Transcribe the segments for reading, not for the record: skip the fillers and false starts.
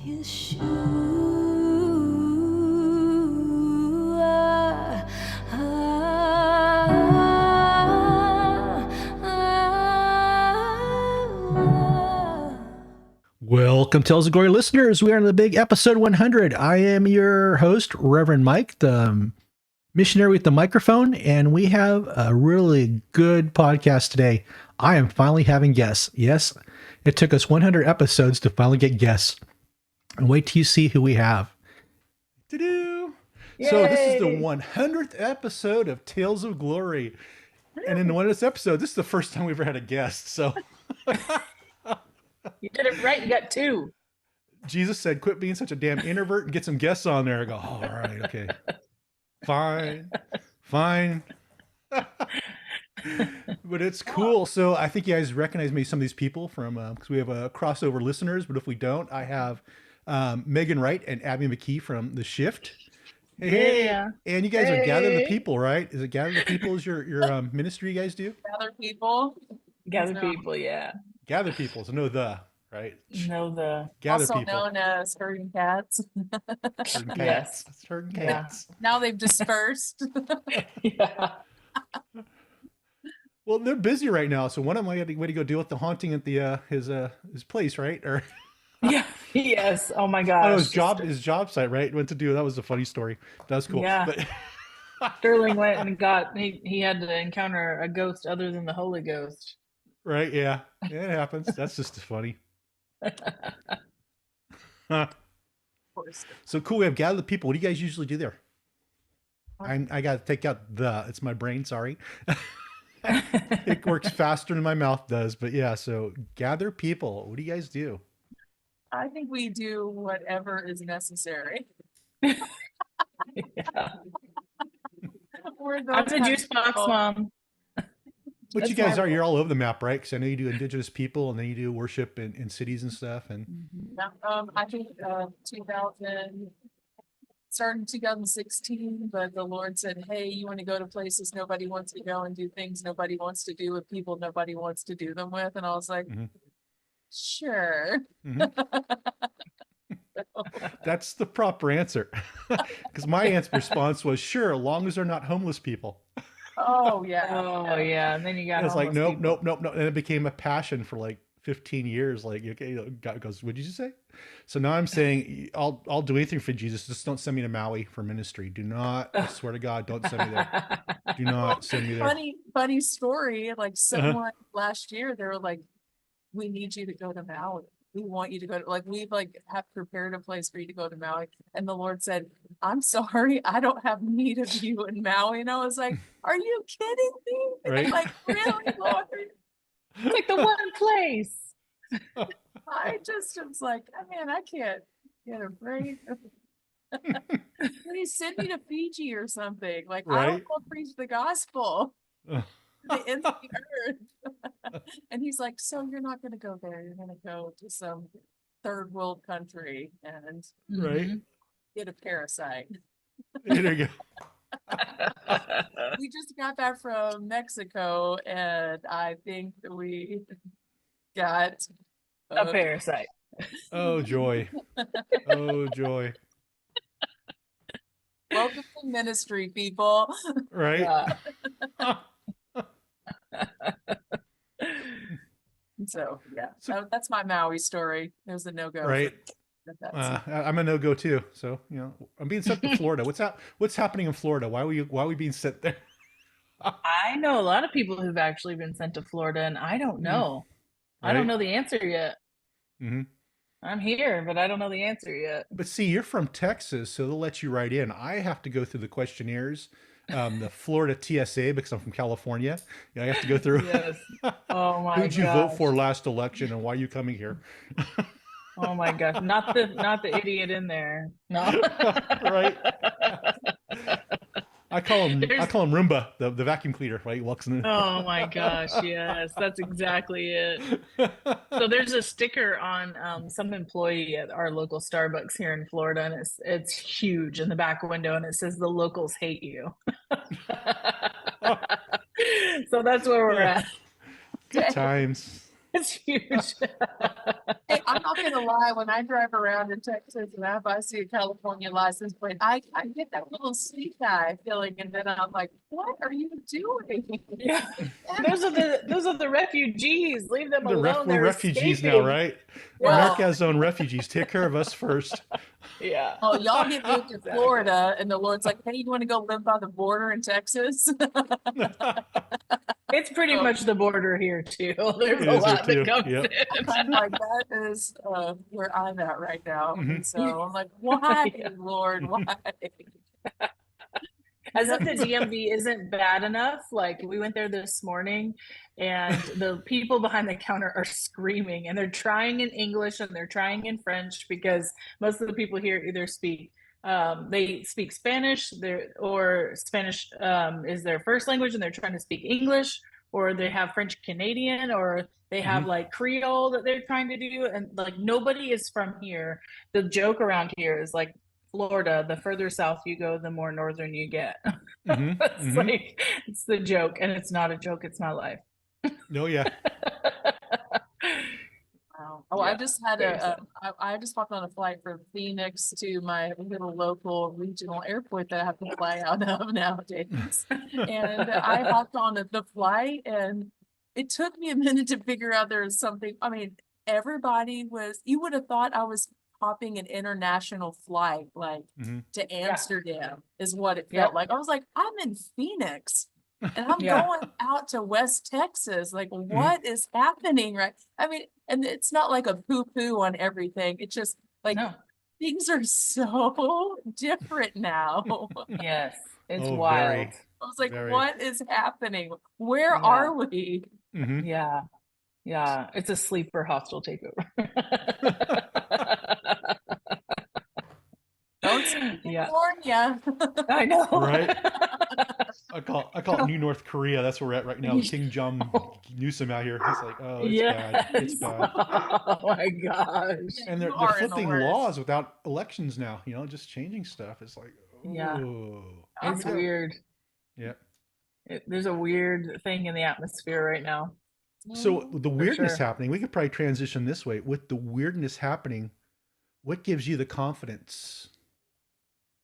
his shoe. Welcome, Tales of Glory listeners. We are on the big episode 100. I am your host, Reverend Mike, the missionary with the microphone, and we have a really good podcast today. I am finally having guests. Yes, it took us 100 episodes to finally get guests. And wait till you see who we have. To-do. So this is the 100th episode of Tales of Glory. And in the 100th episode, this is the first time we've ever had a guest. So you did it right. You got two. Jesus said, quit being such a damn introvert and get some guests on there. I go, oh, all right, okay. Fine. But it's cool. So I think you guys recognize maybe some of these people from, because we have crossover listeners, but if we don't, I have Meagan Wright and Abby McKee from The Shift. Hey. And you guys are Gather the People, right? Is it Gather the People is your ministry you guys do? Gather people, yeah. Gather people, so no the, right? No the. Gather also people. known as herding cats. Herding cats. Yes. Herding cats. Yeah. Now they've dispersed. Yeah. Well, they're busy right now, so one of them I had to go deal with the haunting at the his place, right? Or yeah. Yes. Oh my gosh. Oh, his job site, right? Went to do that was a funny story. That was cool. Yeah. But Sterling went and he had to encounter a ghost other than the Holy Ghost. Right? Yeah. Yeah, it happens. That's just funny. Of course. So cool. We have Gather the People. What do you guys usually do there? I got to take out it's my brain. Sorry. It works faster than my mouth does, but yeah. So Gather People. What do you guys do? I think we do whatever is necessary. Yeah. I'm the juice box mom. But you guys you're all over the map, right? Because I know you do indigenous people and then you do worship in cities and stuff. And I think 2000 started in 2016, but the Lord said, hey, you want to go to places nobody wants to go and do things nobody wants to do with people nobody wants to do them with. And I was like, sure. That's the proper answer. Because my response was, sure, as long as they're not homeless people. Oh, yeah. And then you got it's like, nope. And it became a passion for like 15 years. Like, okay, God goes, what did you say? So now I'm saying, I'll do anything for Jesus. Just don't send me to Maui for ministry. Do not, I swear to God, don't send me there. Do not send me there. Funny story. Like someone last year, they were like, we need you to go to Maui. We want you to go to, we've have prepared a place for you to go to Maui. And the Lord said, I'm sorry, I don't have need of you in Maui. And I was like, are you kidding me? Right? Like, really, Lord? It's like the one place. I just was like, man, I can't get a break. Please send me to Fiji or something. Like, right? I don't want to preach the gospel. The end of the earth. And he's like, so you're not going to go there. You're going to go to some third world country and get a parasite. There you go. We just got back from Mexico, and I think that we got a parasite. Oh, joy. Oh, joy. Welcome to ministry, people. Right? So that's my Maui story. There's a no-go. Right. I'm a no-go too. So I'm being sent to Florida. What's happening in Florida? Why are we being sent there? I know a lot of people who've actually been sent to Florida, and I don't know. Right? I don't know the answer yet. I'm here, but I don't know the answer yet. But see, you're from Texas, so they'll let you right in. I have to go through the questionnaires. The Florida TSA, because I'm from California. I have to go through. Yes. Oh my god. Who'd you vote for last election, and why are you coming here? Oh my gosh! Not the idiot in there. No. Right. I call him Roomba, the vacuum cleaner. Right, he walks in. Oh my gosh! Yes, that's exactly it. So there's a sticker on some employee at our local Starbucks here in Florida, and it's huge in the back window, and it says "The locals hate you." So that's where we're at. Good times. It's huge. Hey, I'm not gonna lie, when I drive around in Texas and if I see a California license plate, I get that little sneak eye feeling, and then I'm like, what are you doing? Yeah. Those are the refugees. Leave them alone. We're They're refugees now, escaping. right? Well- America has own refugees. Take care of us first. Yeah. Oh, y'all get moved to Exactly. Florida, and the Lord's like, hey, you want to go live by the border in Texas? It's pretty Oh. much the border here too. There's It a is here lot too. that comes Yep. in. I'm like, that is where I'm at right now. Mhm. And so I'm like, why, Yeah. Lord, why? As if the DMV isn't bad enough. Like we went there this morning and the people behind the counter are screaming and they're trying in English and they're trying in French because most of the people here either speak they speak Spanish or Spanish is their first language and they're trying to speak English, or they have French Canadian, or they have like Creole that they're trying to do, and like nobody is from here. The joke around here is like Florida, the further south you go, the more northern you get. Like it's the joke, and it's not a joke, it's my life. No, yeah. Wow. Oh, Yeah, I just had very sad. I just hopped on a flight from Phoenix to my little local regional airport that I have to fly out of nowadays. And I hopped on the flight, and it took me a minute to figure out there was something. I mean, everybody was, you would have thought I was hopping an international flight, like to Amsterdam is what it felt like. I was like, I'm in Phoenix. And I'm going out to West Texas. Like, what is happening, right? I mean, and it's not like a poo-poo on everything. It's just like things are so different now. Yes, it's Oh, wild. very. I was like, Very. what is happening? Where are we? Yeah, it's a sleeper hostile takeover. Don't say California. I know. Right? I call it New North Korea. That's where we're at right now. King John Newsom out here. He's like, oh, it's bad. It's bad. Oh my gosh. And they're flipping laws without elections now, just changing stuff. It's like, oh. It's weird. Yeah. There's a weird thing in the atmosphere right now. So the weirdness happening, we could probably transition this way. With the weirdness happening, what gives you the confidence,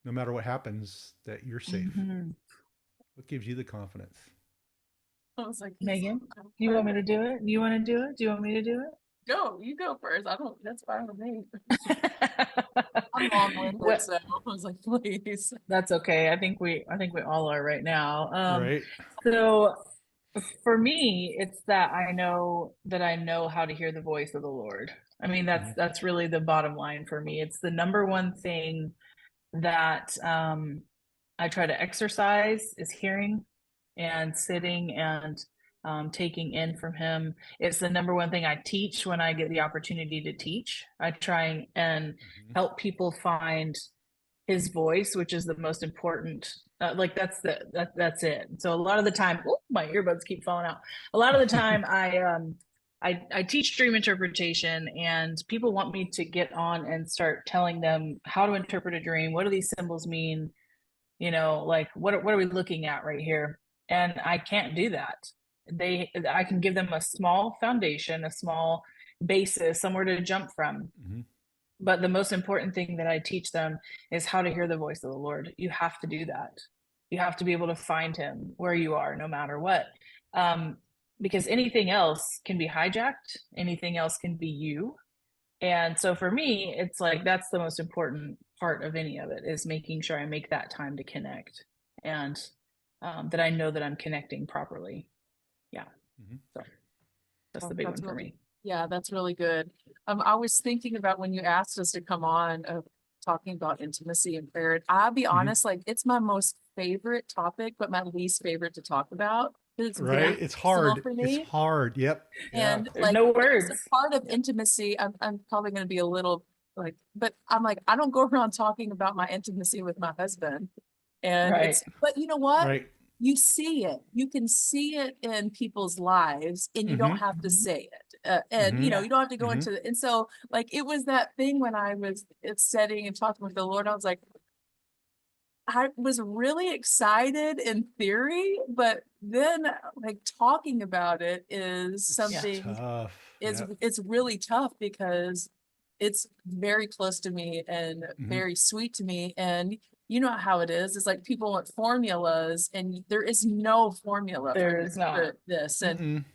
no matter what happens, that you're safe? What gives you the confidence? I was like, Megan, do you want me to do it? Do you want to do it? Do you want me to do it? Go, you go first. That's fine with me. I'm long-winded, so I was like, please. That's okay. I think we all are right now. Right. So for me, it's that I know how to hear the voice of the Lord. I mean, that's really the bottom line for me. It's the number one thing that I try to exercise is hearing and sitting and taking in from him. It's the number one thing I teach when I get the opportunity to teach. I try and help people find his voice, which is the most important. That's it. So a lot of the time, my earbuds keep falling out. A lot of the time, I teach dream interpretation, and people want me to get on and start telling them how to interpret a dream. What do these symbols mean? Like what are we looking at right here? And I can't do that. I can give them a small foundation, a small basis, somewhere to jump from. But the most important thing that I teach them is how to hear the voice of the Lord. You have to do that. You have to be able to find him where you are, no matter what. Because anything else can be hijacked. Anything else can be you. And so for me, it's like, that's the most important part of any of it, is making sure I make that time to connect, and that I know that I'm connecting properly. Yeah. So that's the big one for me. Yeah, that's really good. I was thinking about when you asked us to come on, talking about intimacy and prayer. I'll be honest, like it's my most favorite topic, but my least favorite to talk about. It's right. It's hard. For me. It's hard. Yep. And There's no words. Part of intimacy, I'm probably going to be a little like, but I'm like, I don't go around talking about my intimacy with my husband. And but you know what? Right. You see it. You can see it in people's lives, and you don't have to say it. And you don't have to go into it. And so, like, it was that thing when I was studying and talking with the Lord. I was like, I was really excited in theory, but then like talking about it is something. Tough. it's really tough because it's very close to me and very sweet to me. And you know how it is. It's like people want formulas and there is no formula for this. And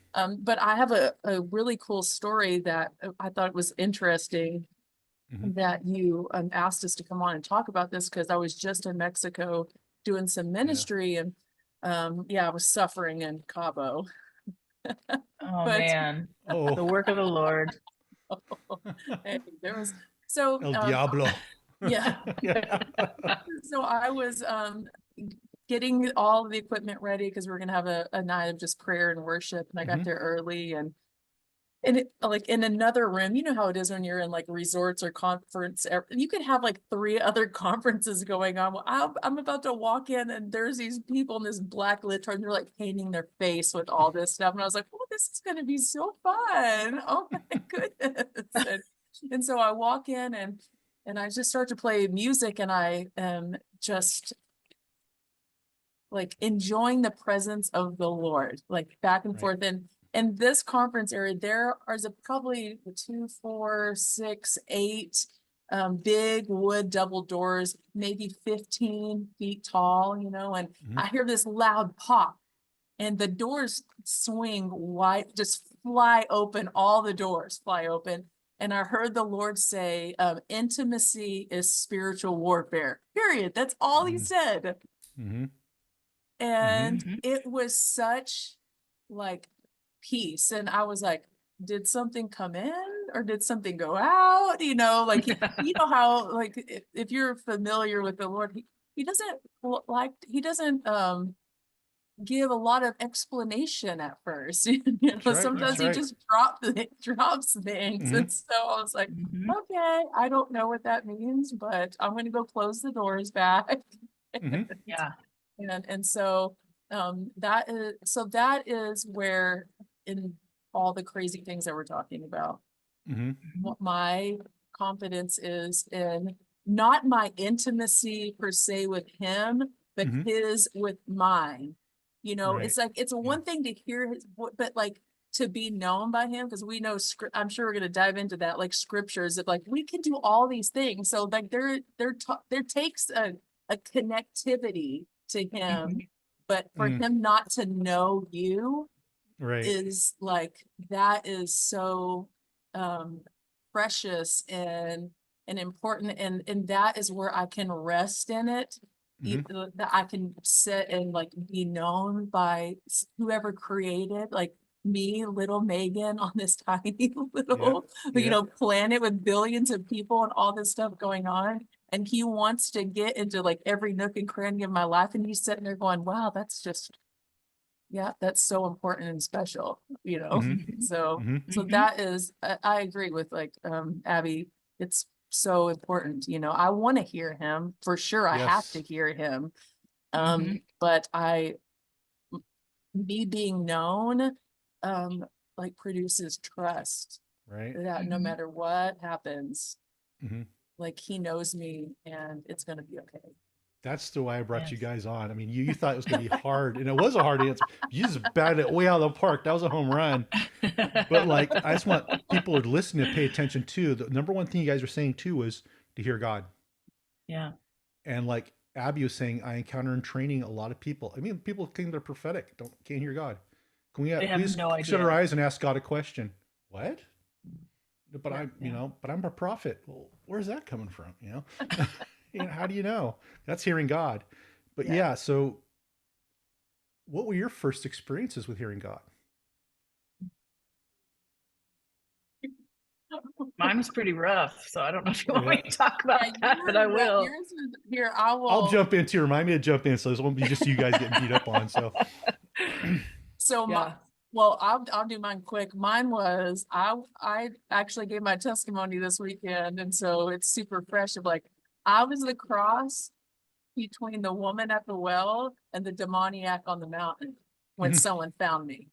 but I have a really cool story that I thought was interesting that you asked us to come on and talk about this, because I was just in Mexico doing some ministry and I was suffering in Cabo. Oh man, the work of the Lord. Hey, there was so El Diablo. Yeah. So I was getting all the equipment ready because we're gonna have a night of just prayer and worship, and I got there early, and it, like in another room, you know how it is when you're in like resorts or conference, you could have like 3 other conferences going on. Well, I'm about to walk in and there's these people in this black literary, and they're like painting their face with all this stuff. And I was like, oh, this is going to be so fun. Oh my goodness. And so I walk in and I just start to play music, and I am just like enjoying the presence of the Lord, like back and forth. And in this conference area, there are probably 2, 4, 6, 8 big wood double doors, maybe 15 feet tall, you know, and I hear this loud pop and the doors swing wide, just fly open, all the doors fly open. And I heard the Lord say, intimacy is spiritual warfare, period. That's all he said. And it was such like peace. And I was like, did something come in or did something go out? You know, like, you know how, like, if you're familiar with the Lord, he doesn't give a lot of explanation at first. You know, sometimes he just drops things. And so I was like, okay, I don't know what that means, but I'm going to go close the doors back. And so that is where, in all the crazy things that we're talking about, what my confidence is in, not my intimacy per se with him, but his with mine. You know, it's like, it's one thing to hear his, but like to be known by him, because we know I'm sure we're going to dive into that, like scriptures that like we can do all these things. So like there takes a connectivity to him, but for him not to know you is like, that is so precious and important, and that is where I can rest in it. That I can sit and like be known by whoever created like me, little Megan, on this tiny little you know, planet with billions of people and all this stuff going on. And he wants to get into like every nook and cranny of my life. And he's sitting there going, wow, that's just, that's so important and special, you know? So that is, I agree with like, Abby, it's so important. You know, I want to hear him for sure. I have to hear him. But me being known, like produces trust, that no matter what happens, like he knows me and it's going to be okay. That's the way I brought you guys on. I mean, you thought it was going to be hard, and it was a hard answer. You just batted it way out of the park. That was a home run. But like, I just want people who are listening to pay attention too. The number one thing you guys were saying too was to hear God. And like Abby was saying, I encounter in training a lot of people. I mean, people think they're prophetic, can't hear God. Can we please shut our eyes and ask God a question? What? But but I'm a prophet. Well, where's that coming from? You know, you know, how do you know? That's hearing God. But so what were your first experiences with hearing God? Mine's pretty rough, so I don't know if you want me to talk about that, but I will. Here, I will. I'll jump in too. Remind me to jump in, so this won't be just you guys getting beat up on. Well, I'll do mine quick. Mine was, I actually gave my testimony this weekend, and so it's super fresh. Of like, I was the cross between the woman at the well and the demoniac on the mountain when someone found me.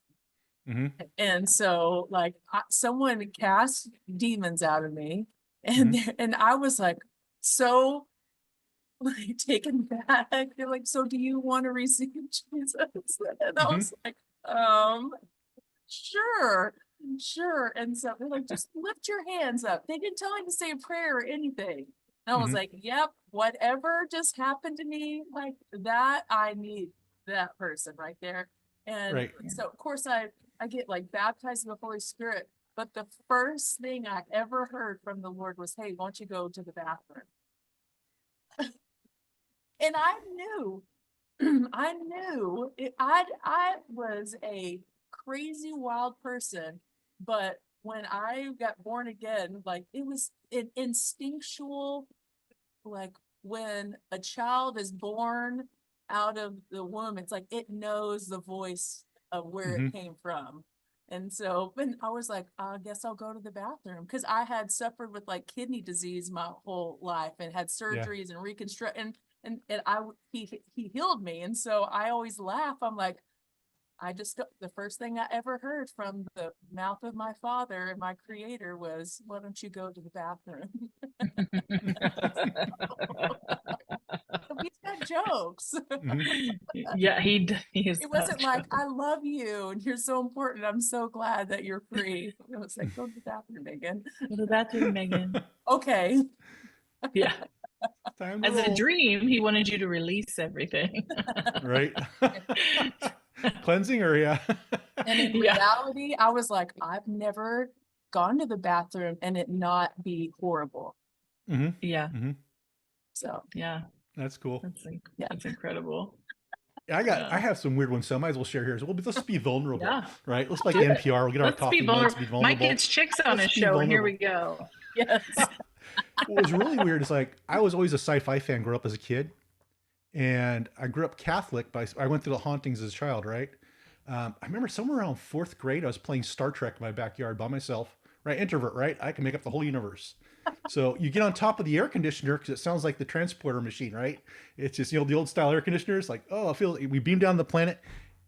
And so like someone cast demons out of me, and and I was like so like taken back. They're like, so do you want to receive Jesus? And I was like, sure. Sure. And so they're like, just lift your hands up. They didn't tell me to say a prayer or anything. And I was like, yep, whatever just happened to me, like that, I need that person right there. And Right. so of course I get like baptized in the Holy Spirit. But the first thing I ever heard from the Lord was, hey, why don't you go to the bathroom? And I knew, I knew I was a crazy wild person, but when I got born again, like it was an instinctual, like when a child is born out of the womb, it's like it knows the voice of where it came from. And so, and I was like, I guess I'll go to the bathroom because I had suffered with like kidney disease my whole life and had Yeah. surgeries and reconstruct and he healed me. And so I always laugh. I'm like, I just the first thing I ever heard from the mouth of my father and my creator was, why don't you go to the bathroom? He's got jokes. Yeah, he's It wasn't like, I love you and you're so important. I'm so glad that you're free. It was like, go to the bathroom, Megan. Go to the bathroom, Megan. Okay. Yeah. Time to As a roll. dream, he wanted you to release everything. Right. Cleansing or yeah. And in Yeah. reality, I was like, I've never gone to the bathroom and it not be horrible. Yeah. So Yeah. That's cool. That's incredible. I have some weird ones, so I might as well share here. So let's be vulnerable, Yeah. right? Let's like NPR. We'll get our Let's coffee be mugs, vulnerable. be vulnerable. Mike gets chicks on Let's his be show, and here we vulnerable. go. yes. What was really weird is like I was always a sci-fi fan growing up as a kid, and I grew up Catholic. I went through the hauntings as a child, right? I remember somewhere around fourth grade, I was playing Star Trek in my backyard by myself. Right, introvert, right? I can make up the whole universe. So you get on top of the air conditioner because it sounds like the transporter machine, right? It's just, the old style air conditioners. Like, oh, I feel we beam down the planet.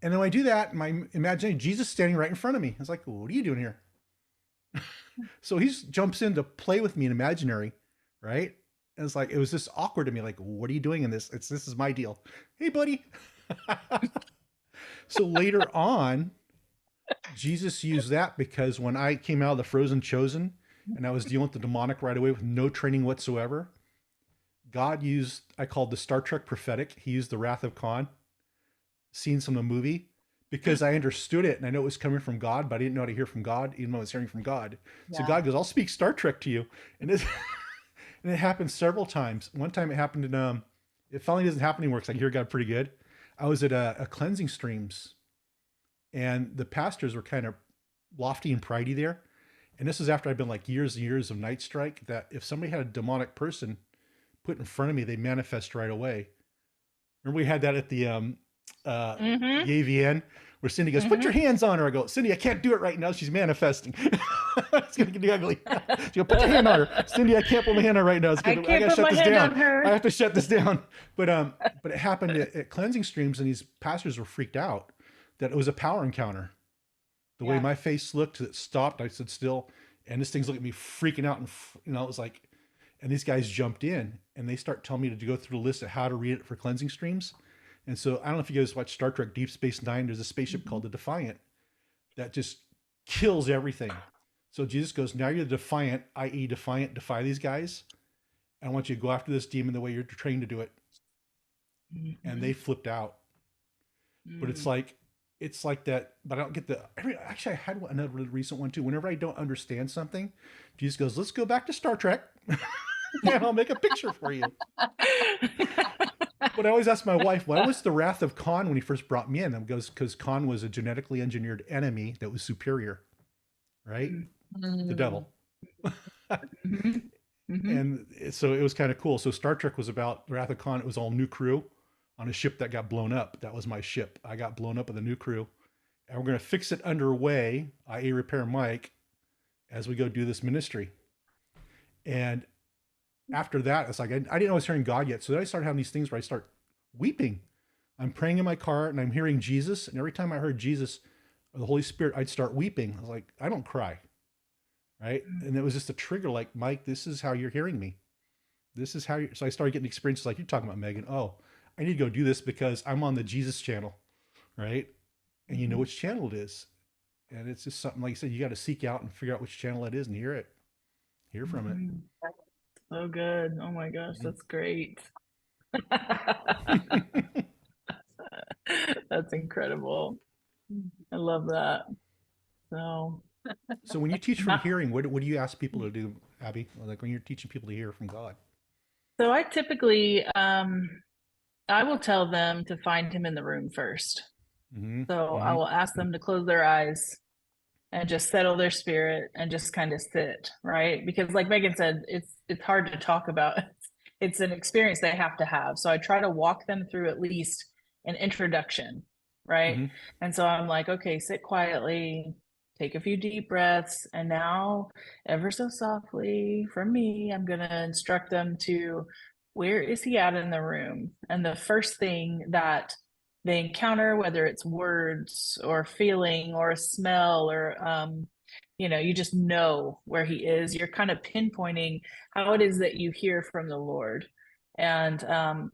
And then when I do that, my imagination, Jesus standing right in front of me. I was like, what are you doing here? So he jumps in to play with me in imaginary, right? And it's like, it was just awkward to me. Like, what are you doing in this? This is my deal. Hey, buddy. So later on, Jesus used that because when I came out of the frozen chosen and I was dealing with the demonic right away with no training whatsoever, God used, I called the Star Trek prophetic. He used the Wrath of Khan scenes from the movie because I understood it and I know it was coming from God, but I didn't know how to hear from God, even though I was hearing from God. So God goes, I'll speak Star Trek to you. And it, and it happened several times. One time it happened in, it finally doesn't happen anymore because I hear God pretty good. I was at a cleansing streams and the pastors were kind of lofty and pridey there. And this is after I've been like years and years of night strike, that if somebody had a demonic person put in front of me, they manifest right away. Remember we had that at the the AVN where Cindy goes, put your hands on her. I go, Cindy, I can't do it right now. She's manifesting. It's going to get ugly. She goes, put your hand on her. Cindy, I can't put my hand on her right now. I got to shut this down. I have to shut this down. But it happened at cleansing streams and these pastors were freaked out that it was a power encounter. The way my face looked, it stopped. I stood still, and this thing's looking at me freaking out. And, it was like, and these guys jumped in and they start telling me to go through the list of how to read it for cleansing streams. And so I don't know if you guys watch Star Trek Deep Space Nine. There's a spaceship called the Defiant that just kills everything. So Jesus goes, now you're the Defiant, i.e. Defiant, defy these guys. I want you to go after this demon the way you're trained to do it. And they flipped out. But it's like that, but I don't get actually I had another really recent one too. Whenever I don't understand something, Jesus goes, let's go back to Star Trek and I'll make a picture for you. But I always ask my wife, why was the Wrath of Khan when he first brought me in? And goes, because Khan was a genetically engineered enemy that was superior, right? The devil. And so it was kind of cool. So Star Trek was about the Wrath of Khan. It was all new crew on a ship that got blown up. That was my ship. I got blown up with a new crew. And we're going to fix it underway, i.e. repair Mike, as we go do this ministry. And after that, it's like, I didn't know I was hearing God yet. So then I started having these things where I start weeping. I'm praying in my car and I'm hearing Jesus. And every time I heard Jesus or the Holy Spirit, I'd start weeping. I was like, I don't cry. Right. And it was just a trigger like, Mike, this is how you're hearing me. This is how so I started getting experiences like you're talking about, Megan. Oh, I need to go do this because I'm on the Jesus channel. Right. And you know which channel it is. And it's just something, like you said, you got to seek out and figure out which channel it is and hear from it. Mhm. So good. Oh my gosh, that's great. That's incredible. I love that. So, So when you teach from not, hearing, what do you ask people to do, Abby? Like when you're teaching people to hear from God? so I typically, I will tell them to find him in the room first. Mm-hmm. So I Mm-hmm. will ask them to close their eyes and just settle their spirit and just kind of sit, right? Because like Megan said, it's hard to talk about. It's an experience they have to have. So I try to walk them through at least an introduction, right? Mm-hmm. And so I'm like, okay, sit quietly, take a few deep breaths, and now ever so softly from me, I'm going to instruct them to where is he at in the room? And the first thing that they encounter, whether it's words or feeling or a smell or you just know where he is. You're kind of pinpointing how it is that you hear from the Lord, and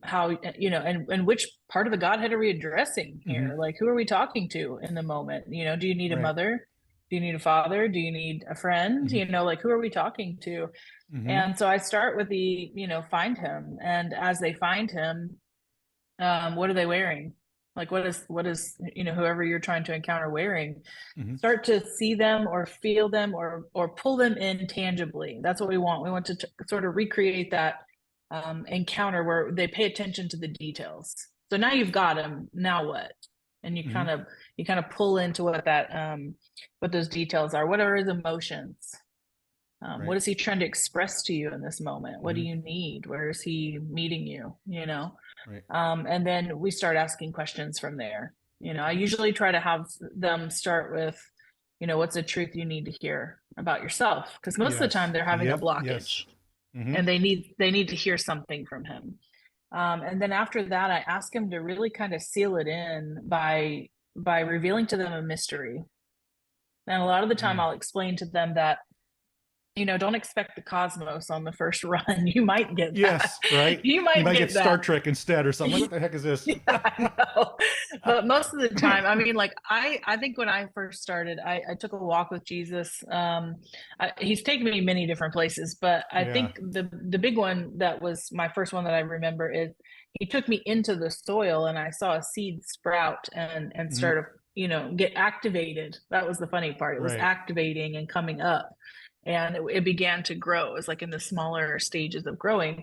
how and which part of the Godhead are we addressing Mm-hmm. here? Like, who are we talking to in the moment? Do you need a Right. mother? Do you need a father? Do you need a friend? Mm-hmm. Like, who are we talking to? Mm-hmm. And so I start with the find him, and as they find him, what are they wearing? Like, what is whoever you're trying to encounter wearing? Mm-hmm. Start to see them or feel them or pull them in tangibly. That's what we want. We want to sort of recreate that encounter where they pay attention to the details. So now you've got them. Now what? And Mm-hmm. You kind of pull into what those details are. What are his emotions? Right. What is he trying to express to you in this moment? What do Mm-hmm. you need? Where is he meeting you? Right. And then we start asking questions from there. I usually try to have them start with, what's the truth you need to hear about yourself? Because most of the time Yes. they're having a Yep. Yes. blockage Mm-hmm. and they need to hear something from him. And then after that, I ask him to really kind of seal it in by revealing to them a mystery. And a lot of the time, Mm. I'll explain to them that don't expect the cosmos on the first run. You might get that. Yes. Right. You You might might get get Star that. Trek instead or something. Like, what the heck is this? Yeah, I know. But most of the time, I mean, like I think when I first started, I took a walk with Jesus. He's taken me many different places, but I Yeah. think the big one that was my first one that I remember is he took me into the soil and I saw a seed sprout and Mm-hmm. sort of, get activated. That was the funny part. It was Right. activating and coming up. And it began to grow. It was like in the smaller stages of growing.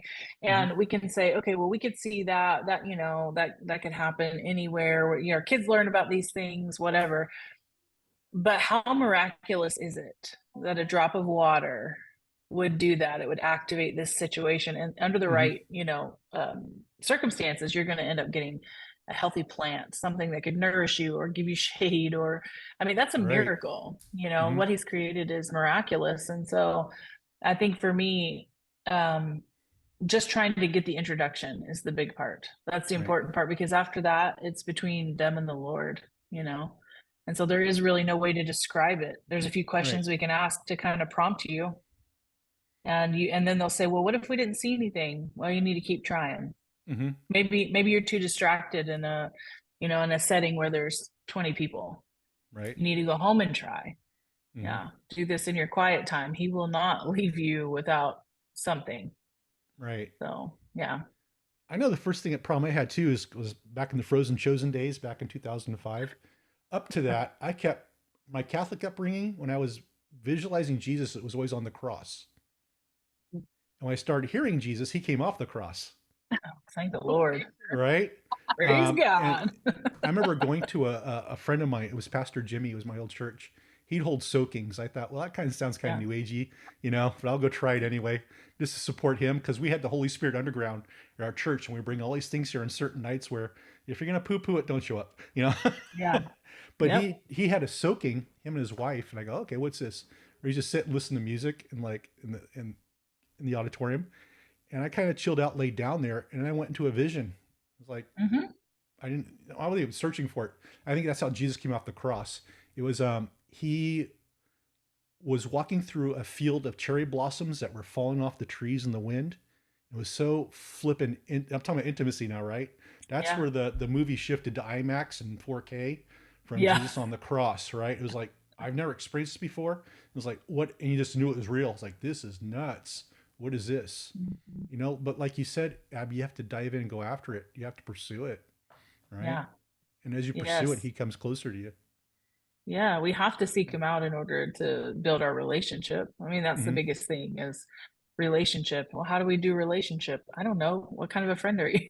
Mm-hmm. And we can say, okay, well, we could see that could happen anywhere where, kids learn about these things, whatever. But how miraculous is it that a drop of water would do that? It would activate this situation, and under the Mm-hmm. right, circumstances, you're going to end up getting a healthy plant, something that could nourish you or give you shade, or, I mean, that's a Right. miracle. Mm-hmm. What he's created is miraculous. And so I think for me, just trying to get the introduction is the big part. That's the Right. important part, because after that, it's between them and the Lord, you know? And so there is really no way to describe it. There's a few Right. questions we can ask to kind of prompt you. And then they'll say, well, what if we didn't see anything? Well, you need to keep trying. Mm-hmm. Maybe you're too distracted in a setting where there's 20 people. Right. You need to go home and try. Mm-hmm. Yeah. Do this in your quiet time. He will not leave you without something. Right. So yeah. I know the first thing that problem I had too was back in the Frozen Chosen days, back in 2005. Up to that, I kept my Catholic upbringing. When I was visualizing Jesus, it was always on the cross. And when I started hearing Jesus, he came off the cross. Thank the Lord. Right. Praise And God. I remember going to a friend of mine. It was Pastor Jimmy. It was my old church. He'd hold soakings. I thought, well, that kind of sounds kind of Yeah. new agey, but I'll go try it anyway, just to support him, because we had the Holy Spirit underground at our church, and we bring all these things here on certain nights where if you're gonna poo-poo it, don't show up. Yeah. But Yep. he had a soaking, him and his wife, and I go, okay, what's this? Where you just sit and listen to music and like in the auditorium, and I kind of chilled out, laid down there, and I went into a vision. I was like, Mm-hmm. I wasn't even searching for it. I think that's how Jesus came off the cross. It was he was walking through a field of cherry blossoms that were falling off the trees in the wind. It was so flippin'. I'm talking about intimacy now, right? That's Yeah. where the movie shifted to IMAX and 4K from Yeah. Jesus on the cross, right? It was like I've never experienced this before. It was like, what? And you just knew it was real. It's like, this is nuts. What is this? You know, but like you said, Abby, you have to dive in and go after it. You have to pursue it. Right. Yeah. And as you pursue it, Yes. he comes closer to you. Yeah, we have to seek him out in order to build our relationship. I mean, that's the Hmm. biggest thing is relationship. Well, how do we do relationship? I don't know. What kind of a friend are you?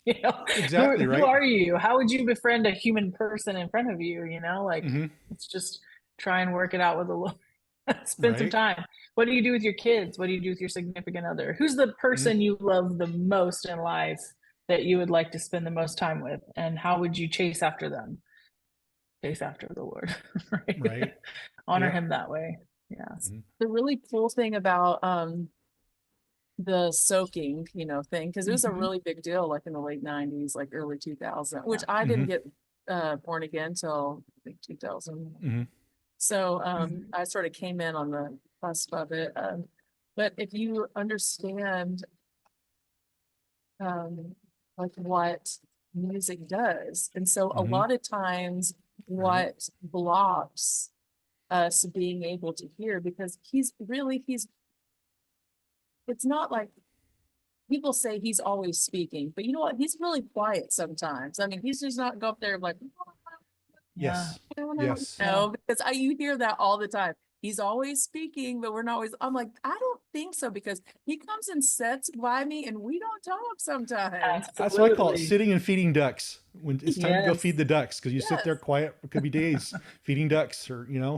You know, Exactly. who Right. are you? How would you befriend a human person in front of you? You know, like Hmm. let's just try and work it out with a little, spend some Right. time. What do you do with your kids? What do you do with your significant other? Who's the Hmm. person you love the most in life that you would like to spend the most time with? And how would you chase after them? Chase after the Lord, right? Right. Honor Yeah. him that way. Yes. Hmm. The really cool thing about the soaking, thing, because it was a Mhm. really big deal like in the late 90s, like early 2000, which Yeah. I Hmm. didn't get born again till I think 2000. Hmm. So Mhm. I sort of came in on the cusp of it. But if you understand um, like what music does, and so a Hmm. lot of times Right. what blocks us being able to hear, because he's it's not like people say he's always speaking, but you know what? He's really quiet sometimes. I mean, he's just not go up there like, Yeah. Yes. Yes. Yeah. because you hear that all the time. He's always speaking, but we're not always. I'm like, I don't think so because he comes and sits by me and we don't talk sometimes. That's what I call it, Absolutely. sitting and feeding ducks. When it's time to go Yes. feed the ducks, because you sit Yes, there quiet. It could be days feeding ducks, or yeah.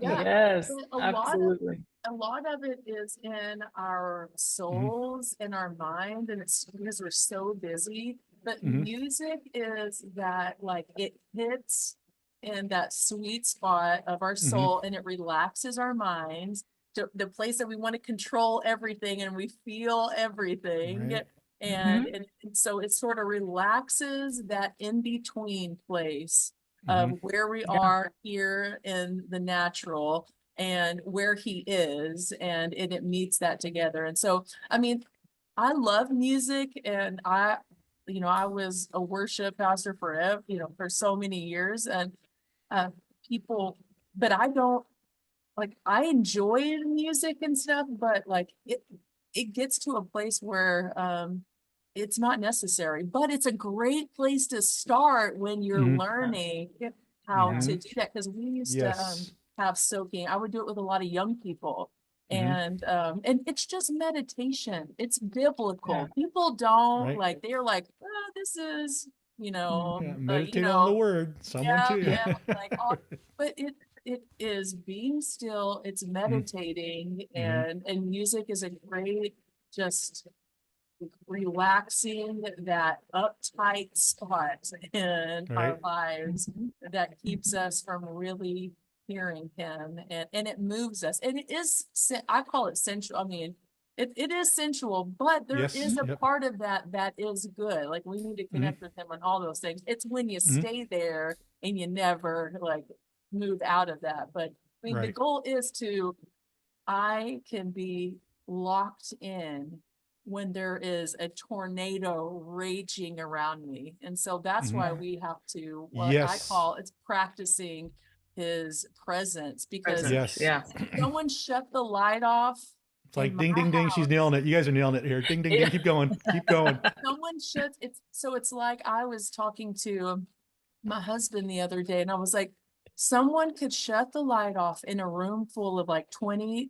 Yes. But Absolutely. a lot of it is in our Hmm. souls, in our mind, and it's because we're so busy. But Hmm. music is that, like, it hits in that sweet spot of our Hmm. soul and it relaxes our minds to the place that we want to control everything and we feel everything. Right. And, Hmm. and so it sort of relaxes that in between place Hmm. of where we Yeah. are here in the natural and where he is, and it meets that together. And so, I mean, I love music, and I was a worship pastor forever, for so many years, and uh, people, but I don't like. I enjoy music and stuff, but like it gets to a place where it's not necessary. But it's a great place to start when you're Hmm. learning how Yeah. to Hmm. do that. Because we used to Yes. have soaking. I would do it with a lot of young people. Hmm. And it's just meditation. It's Yeah. biblical. People don't Right. like, they're like, oh, this is, Yeah. Mhm. Meditate on the word. Someone yeah, too. yeah, like all, but it is being still, it's Hmm. meditating, Hmm. and music is a great just relaxing that uptight spot in our Right. lives Mhm. that keeps us from really hearing him, and it moves us, and it is I call it sensual. I mean, it is sensual, but there is Yes. a Mhm. Yep. part of that is good. Like we need to Hmm. connect with him on all those things. It's when you Hmm. stay there and you never like move out of that. But I mean, the Right. goal is to I can be locked in when there is a tornado raging around me. And so that's Hmm. why Yeah. we have to, what I Yes. call it's practicing his presence, because Presence. Yes. Yeah. someone shut the light off It's in like my ding, ding, ding. She's house. nailing it. You guys are nailing it here. Ding, ding, ding. Yeah. Keep going. Keep going. Someone shut it's so it's like I was talking to my husband the other day and I was like, someone could shut the light off in a room full of like 20,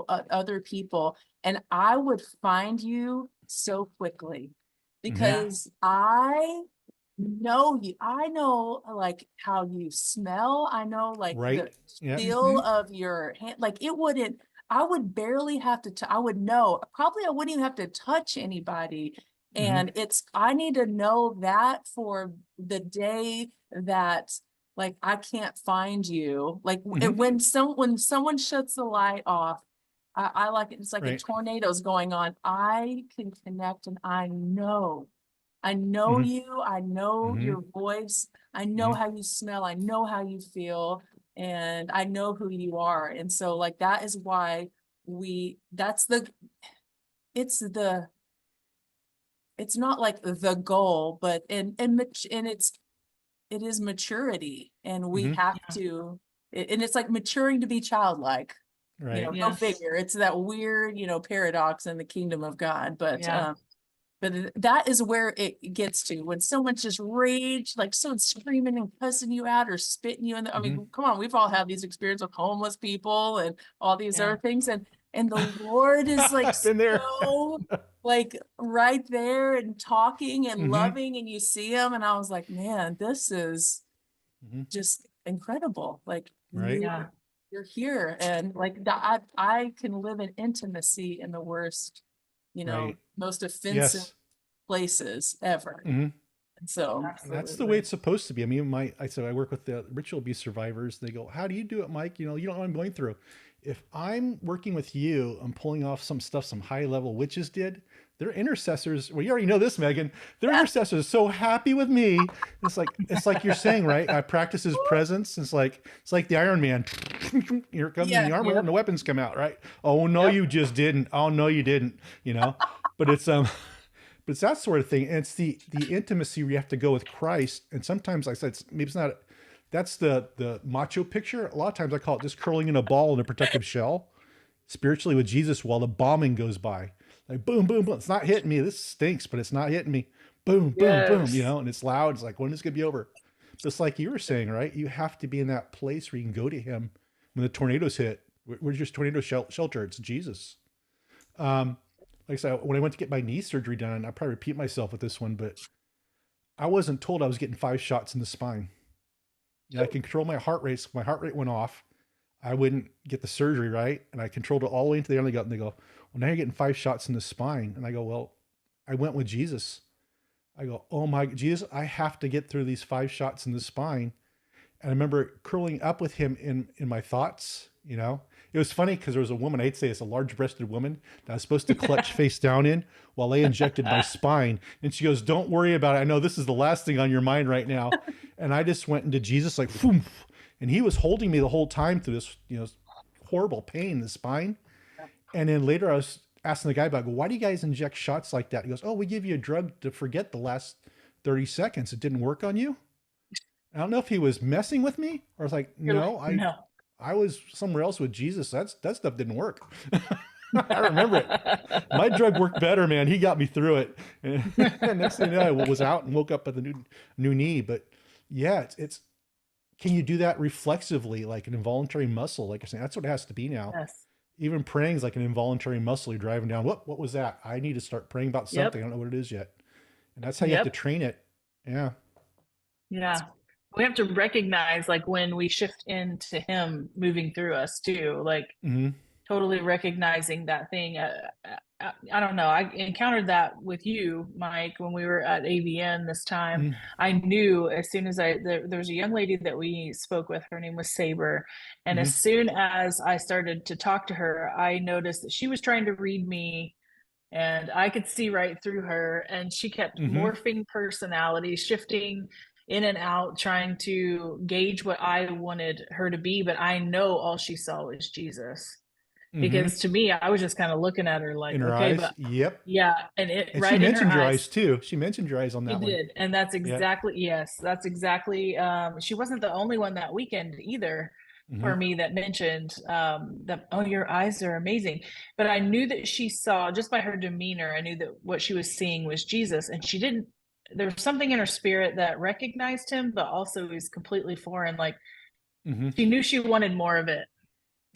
other people, and I would find you so quickly Hmm. Yeah. because I know you. I know like how you smell. I know like the Right. Yep. feel Hmm. of your hand. Like it wouldn't, I would barely have to, I would know, probably I wouldn't even have to touch anybody. Hmm. And I need to know that for the day that like I can't find you. Like Hmm. when someone shuts the light off, I like it. It's like a Right. tornado's going on. I can connect and I know Hmm. you, I know Hmm. your voice, I know Hmm. how you smell, I know how you feel, and I know who you are. And so like that is why that's it's the it's not like the goal, but and it is maturity, and we Hmm. have Yeah. to and it's like maturing to be childlike. Right. Go Yes. figure. It's that weird, paradox in the kingdom of God. But Yeah. that is where it gets to when someone's just rage, like someone's screaming and cussing you out or spitting you in the, I mean, come on, we've all had these experiences with homeless people and all these Yeah. other things. And the Lord is like Been there. so like right there and talking and Mhm. loving, and you see him. And I was like, man, this is Mhm. just incredible. Like Right. Yeah. you're here, and like I can live in intimacy in the worst, Right. most offensive Yes. places ever. Mhm. And so And that's the Absolutely. way it's supposed to be. I mean, I said I work with the ritual abuse survivors. They go, "How do you do it, Mike? You don't know what I'm going through. If I'm working with you, I'm pulling off some stuff some high level witches did. Their intercessors. Well, you already know this, Megan. Their intercessors are so happy with me. It's like you're saying, right? I practice his presence. It's like the Iron Man. Here comes Yeah. the armor Yep. and the weapons come out, right? Oh no, Yep. you just didn't. Oh no, you didn't. But it's but it's that sort of thing. And it's the intimacy where you have to go with Christ. And sometimes, like I said, maybe it's not. That's the macho picture. A lot of times I call it just curling in a ball in a protective shell, spiritually with Jesus while the bombing goes by. Like boom, boom, boom. It's not hitting me. This stinks, but it's not hitting me. Boom, boom, boom. Yes. And it's loud. It's like, when is this gonna be over? Just like you were saying, right? You have to be in that place where you can go to Him when the tornadoes hit. Where's your tornado shelter? It's Jesus. Like I said, when I went to get my knee surgery done, I probably repeat myself with this one, but I wasn't told I was getting 5 shots in the spine. I can control my heart rate. So my heart rate went off. I wouldn't get the surgery, right? And I controlled it all the way into the end. And they go, well, now you're getting 5 shots in the spine. And I go, well, I went with Jesus. I go, oh my Jesus, I have to get through these 5 shots in the spine. And I remember curling up with him in my thoughts. It was funny because there was a woman, I'd say it's a large-breasted woman that I was supposed to clutch face down in while they injected my spine. And she goes, don't worry about it. I know this is the last thing on your mind right now. And I just went into Jesus like, phoom, and he was holding me the whole time through this, horrible pain in the spine. And then later I was asking the guy about, why do you guys inject shots like that? He goes, oh, we give you a drug to forget the last 30 seconds. It didn't work on you. I don't know if he was messing with me or it's like, no, I was somewhere else with Jesus. That stuff didn't work. I remember it. My drug worked better, man. He got me through it. And next thing you know, I was out and woke up with a new knee. But yeah, it's can you do that reflexively, like an involuntary muscle? Like I said, that's what it has to be now. Yes. Even praying is like an involuntary muscle. You're driving down. What was that? I need to start praying about something. I don't know what it is yet. And that's how you have to train it. Yeah. Yeah. We have to recognize like when we shift into him moving through us too, like totally recognizing that thing. I don't know. I encountered that with you, Mike, when we were at AVN this time. I knew as soon as there was a young lady that we spoke with, her name was Saber. And as soon as I started to talk to her, I noticed that she was trying to read me and I could see right through her. And she kept morphing personality, shifting in and out, trying to gauge what I wanted her to be. But I know all she saw was Jesus. Because to me, I was just kind of looking at her like, in her okay, eyes. but Yep. yeah, and right she mentioned your eyes too. She mentioned your eyes on that she one. did, and that's exactly yes, that's exactly. She wasn't the only one that weekend either for me that mentioned that. Oh, your eyes are amazing, but I knew that she saw just by her demeanor. I knew that what she was seeing was Jesus, and she didn't. There was something in her spirit that recognized him, but also was completely foreign. Like she knew she wanted more of it.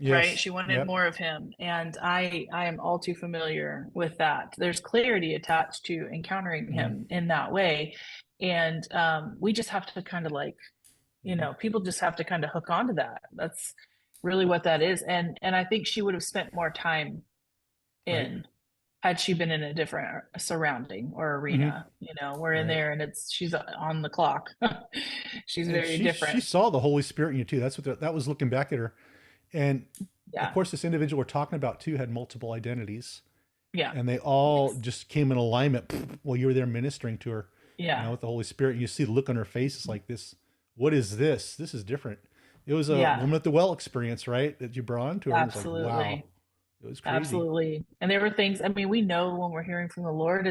Yes. Right. She wanted more of him. And I am all too familiar with that. There's clarity attached to encountering him in that way. And we just have to kind of like, people just have to kind of hook onto that. That's really what that is. And I think she would have spent more time had she been in a different surrounding or arena. We're in there and she's on the clock. She's very different. She saw the Holy Spirit in you too. That's what that was looking back at her. And of course, this individual we're talking about too had multiple identities. Yeah. And they all just came in alignment while you were there ministering to her. Yeah. With the Holy Spirit. And you see the look on her face. It's like this. What is this? This is different. It was a woman at the well experience, right? That you brought on to her. Absolutely. It was like, wow. It was crazy. Absolutely. And there were things, I mean, we know when we're hearing from the Lord,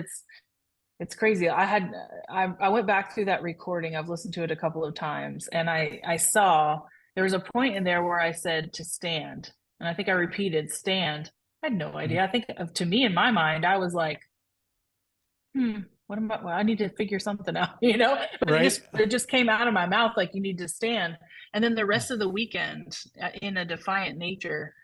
it's crazy. I went back through that recording. I've listened to it a couple of times and I saw there was a point in there where I said to stand, and I think I repeated stand. I had no idea. I think to me in my mind, I was like, what am I? Well, I need to figure something out, But Right. it just came out of my mouth like you need to stand. And then the rest of the weekend, in a defiant nature,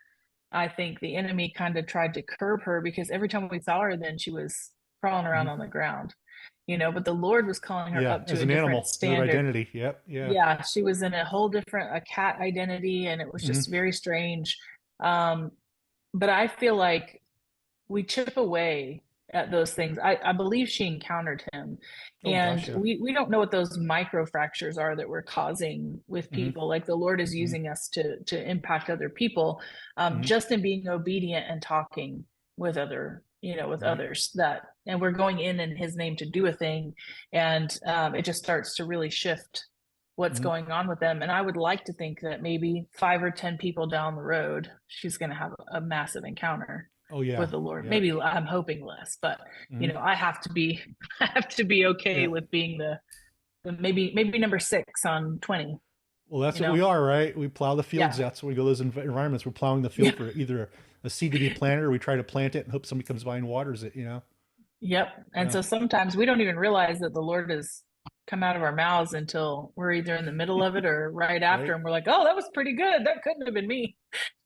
I think the enemy kind of tried to curb her because every time we saw her, then she was crawling around on the ground, But the Lord was calling her Yeah, up to as a an different animal, another standard. identity. Yep. Yeah. Yeah, she was in a whole different a cat identity, and it was just very strange. But I feel like we chip away at those things. I believe she encountered him, Oh and gosh, yeah. we don't know what those micro fractures are that we're causing with people. Like the Lord is using us to impact other people, just in being obedient and talking with others, and we're going in His name to do a thing, and it just starts to really shift what's going on with them. And I would like to think that maybe 5 or 10 people down the road, she's going to have a massive encounter Oh yeah. with the Lord. Yep. Maybe I'm hoping less, but I have to be, I have to be okay with being the maybe number 6 on 20. Well, that's what we are, right? We plow the fields. Yeah. That's when we go to those environments. We're plowing the field for either a seed to be planted, or we try to plant it and hope somebody comes by and waters it. Yep. And so sometimes we don't even realize that the Lord has come out of our mouths until we're either in the middle of it or right after, Right. and we're like, oh, that was pretty good. That couldn't have been me.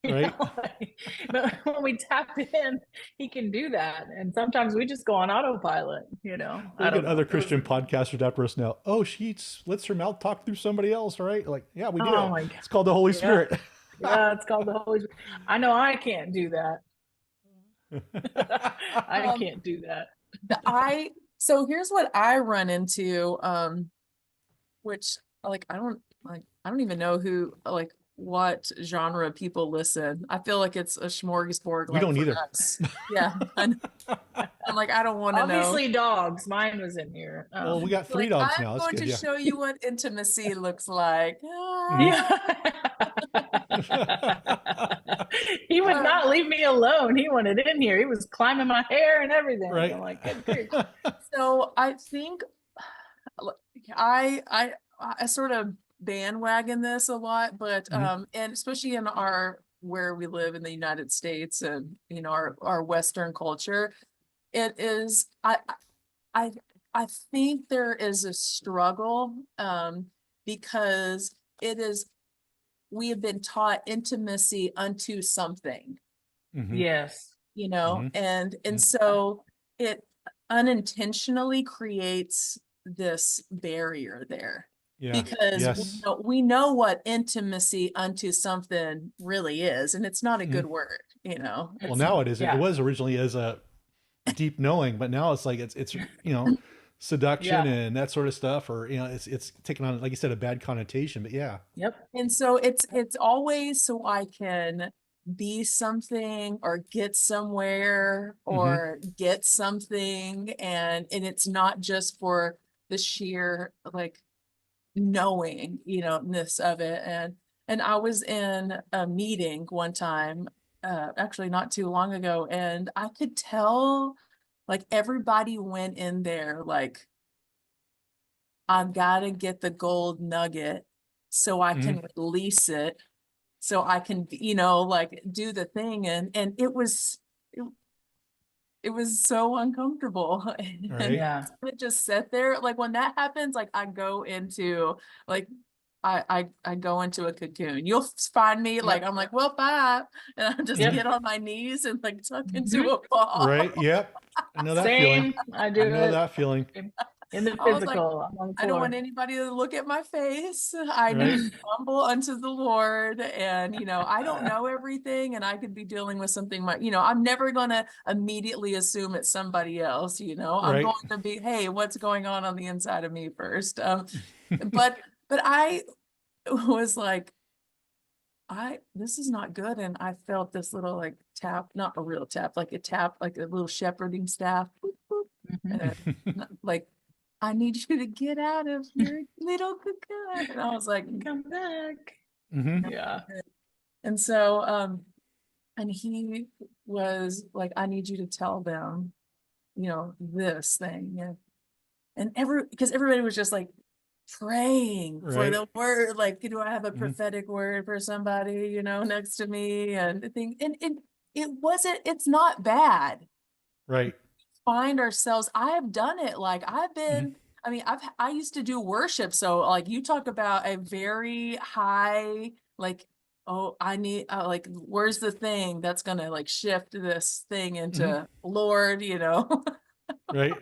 Right. But when we tap in, He can do that. And sometimes we just go on autopilot, We'll I don't get other know. Christian podcasters after us now. Oh, she lets her mouth talk through somebody else, right? Like, yeah, we do. Oh my God. It's called the Holy Spirit. Yeah, it's called the Holy Spirit. I know I can't do that. I can't do that. So here's what I run into, which I don't even know what genre people listen. I feel like it's a smorgasbord. We don't either. Us. Yeah. I'm like, I don't want to know. Obviously dogs. Mine was in here. Well, we got 3 dogs now. I'm That's going good. to show you what intimacy looks like. Yeah. He would not leave me alone. He wanted in here. He was climbing my hair and everything. Right. I'm like, good grief. So I think I sort of bandwagon this a lot, but and especially in where we live in the United States and our Western culture, it is I think there is a struggle because we have been taught intimacy unto something. Yes. And so it unintentionally creates this barrier there. Yeah. Because we know what intimacy unto something really is, and it's not a good word, Well, now it is. It was originally as a deep knowing, but now it's like it's seduction and that sort of stuff, or it's taken on, like you said, a bad connotation. But yeah. Yep. And so it's always so I can be something or get somewhere or get something, and it's not just for the sheer knowingness of it. And I was in a meeting one time, actually not too long ago, and I could tell everybody went in there I've got to get the gold nugget so I can release it, so I can do the thing, and it was so uncomfortable. Right. Yeah. It just sit there. When that happens, I go into I go into a cocoon. You'll find me I'm like, well, bye, and I just get on my knees and tuck into a ball. Right. Yep. I know that Same. feeling. I do. I know that feeling. In the physical, I'm on the floor. I don't want anybody to look at my face. I need to humble unto the Lord, and I don't know everything, and I could be dealing with something. I'm never going to immediately assume it's somebody else. I'm going to be, hey, what's going on the inside of me first? But I was like, this is not good, and I felt this little tap, not a real tap, a tap, a little shepherding staff, boop, boop, and I need you to get out of your little cocoon. And I was like, come back. Yeah. And so, and he was like, I need you to tell them, this thing. Yeah. And because everybody was just praying for Right. the word. Like, do I have a Mhm. prophetic word for somebody, next to me? And I think, and it's not bad. Right. Find ourselves, I have done it. Like I've Mhm. been, I mean, I used to do worship. So like you talk about a very high, like, oh, I need, like, where's the thing that's going to like shift this thing Mhm. into Lord, Right.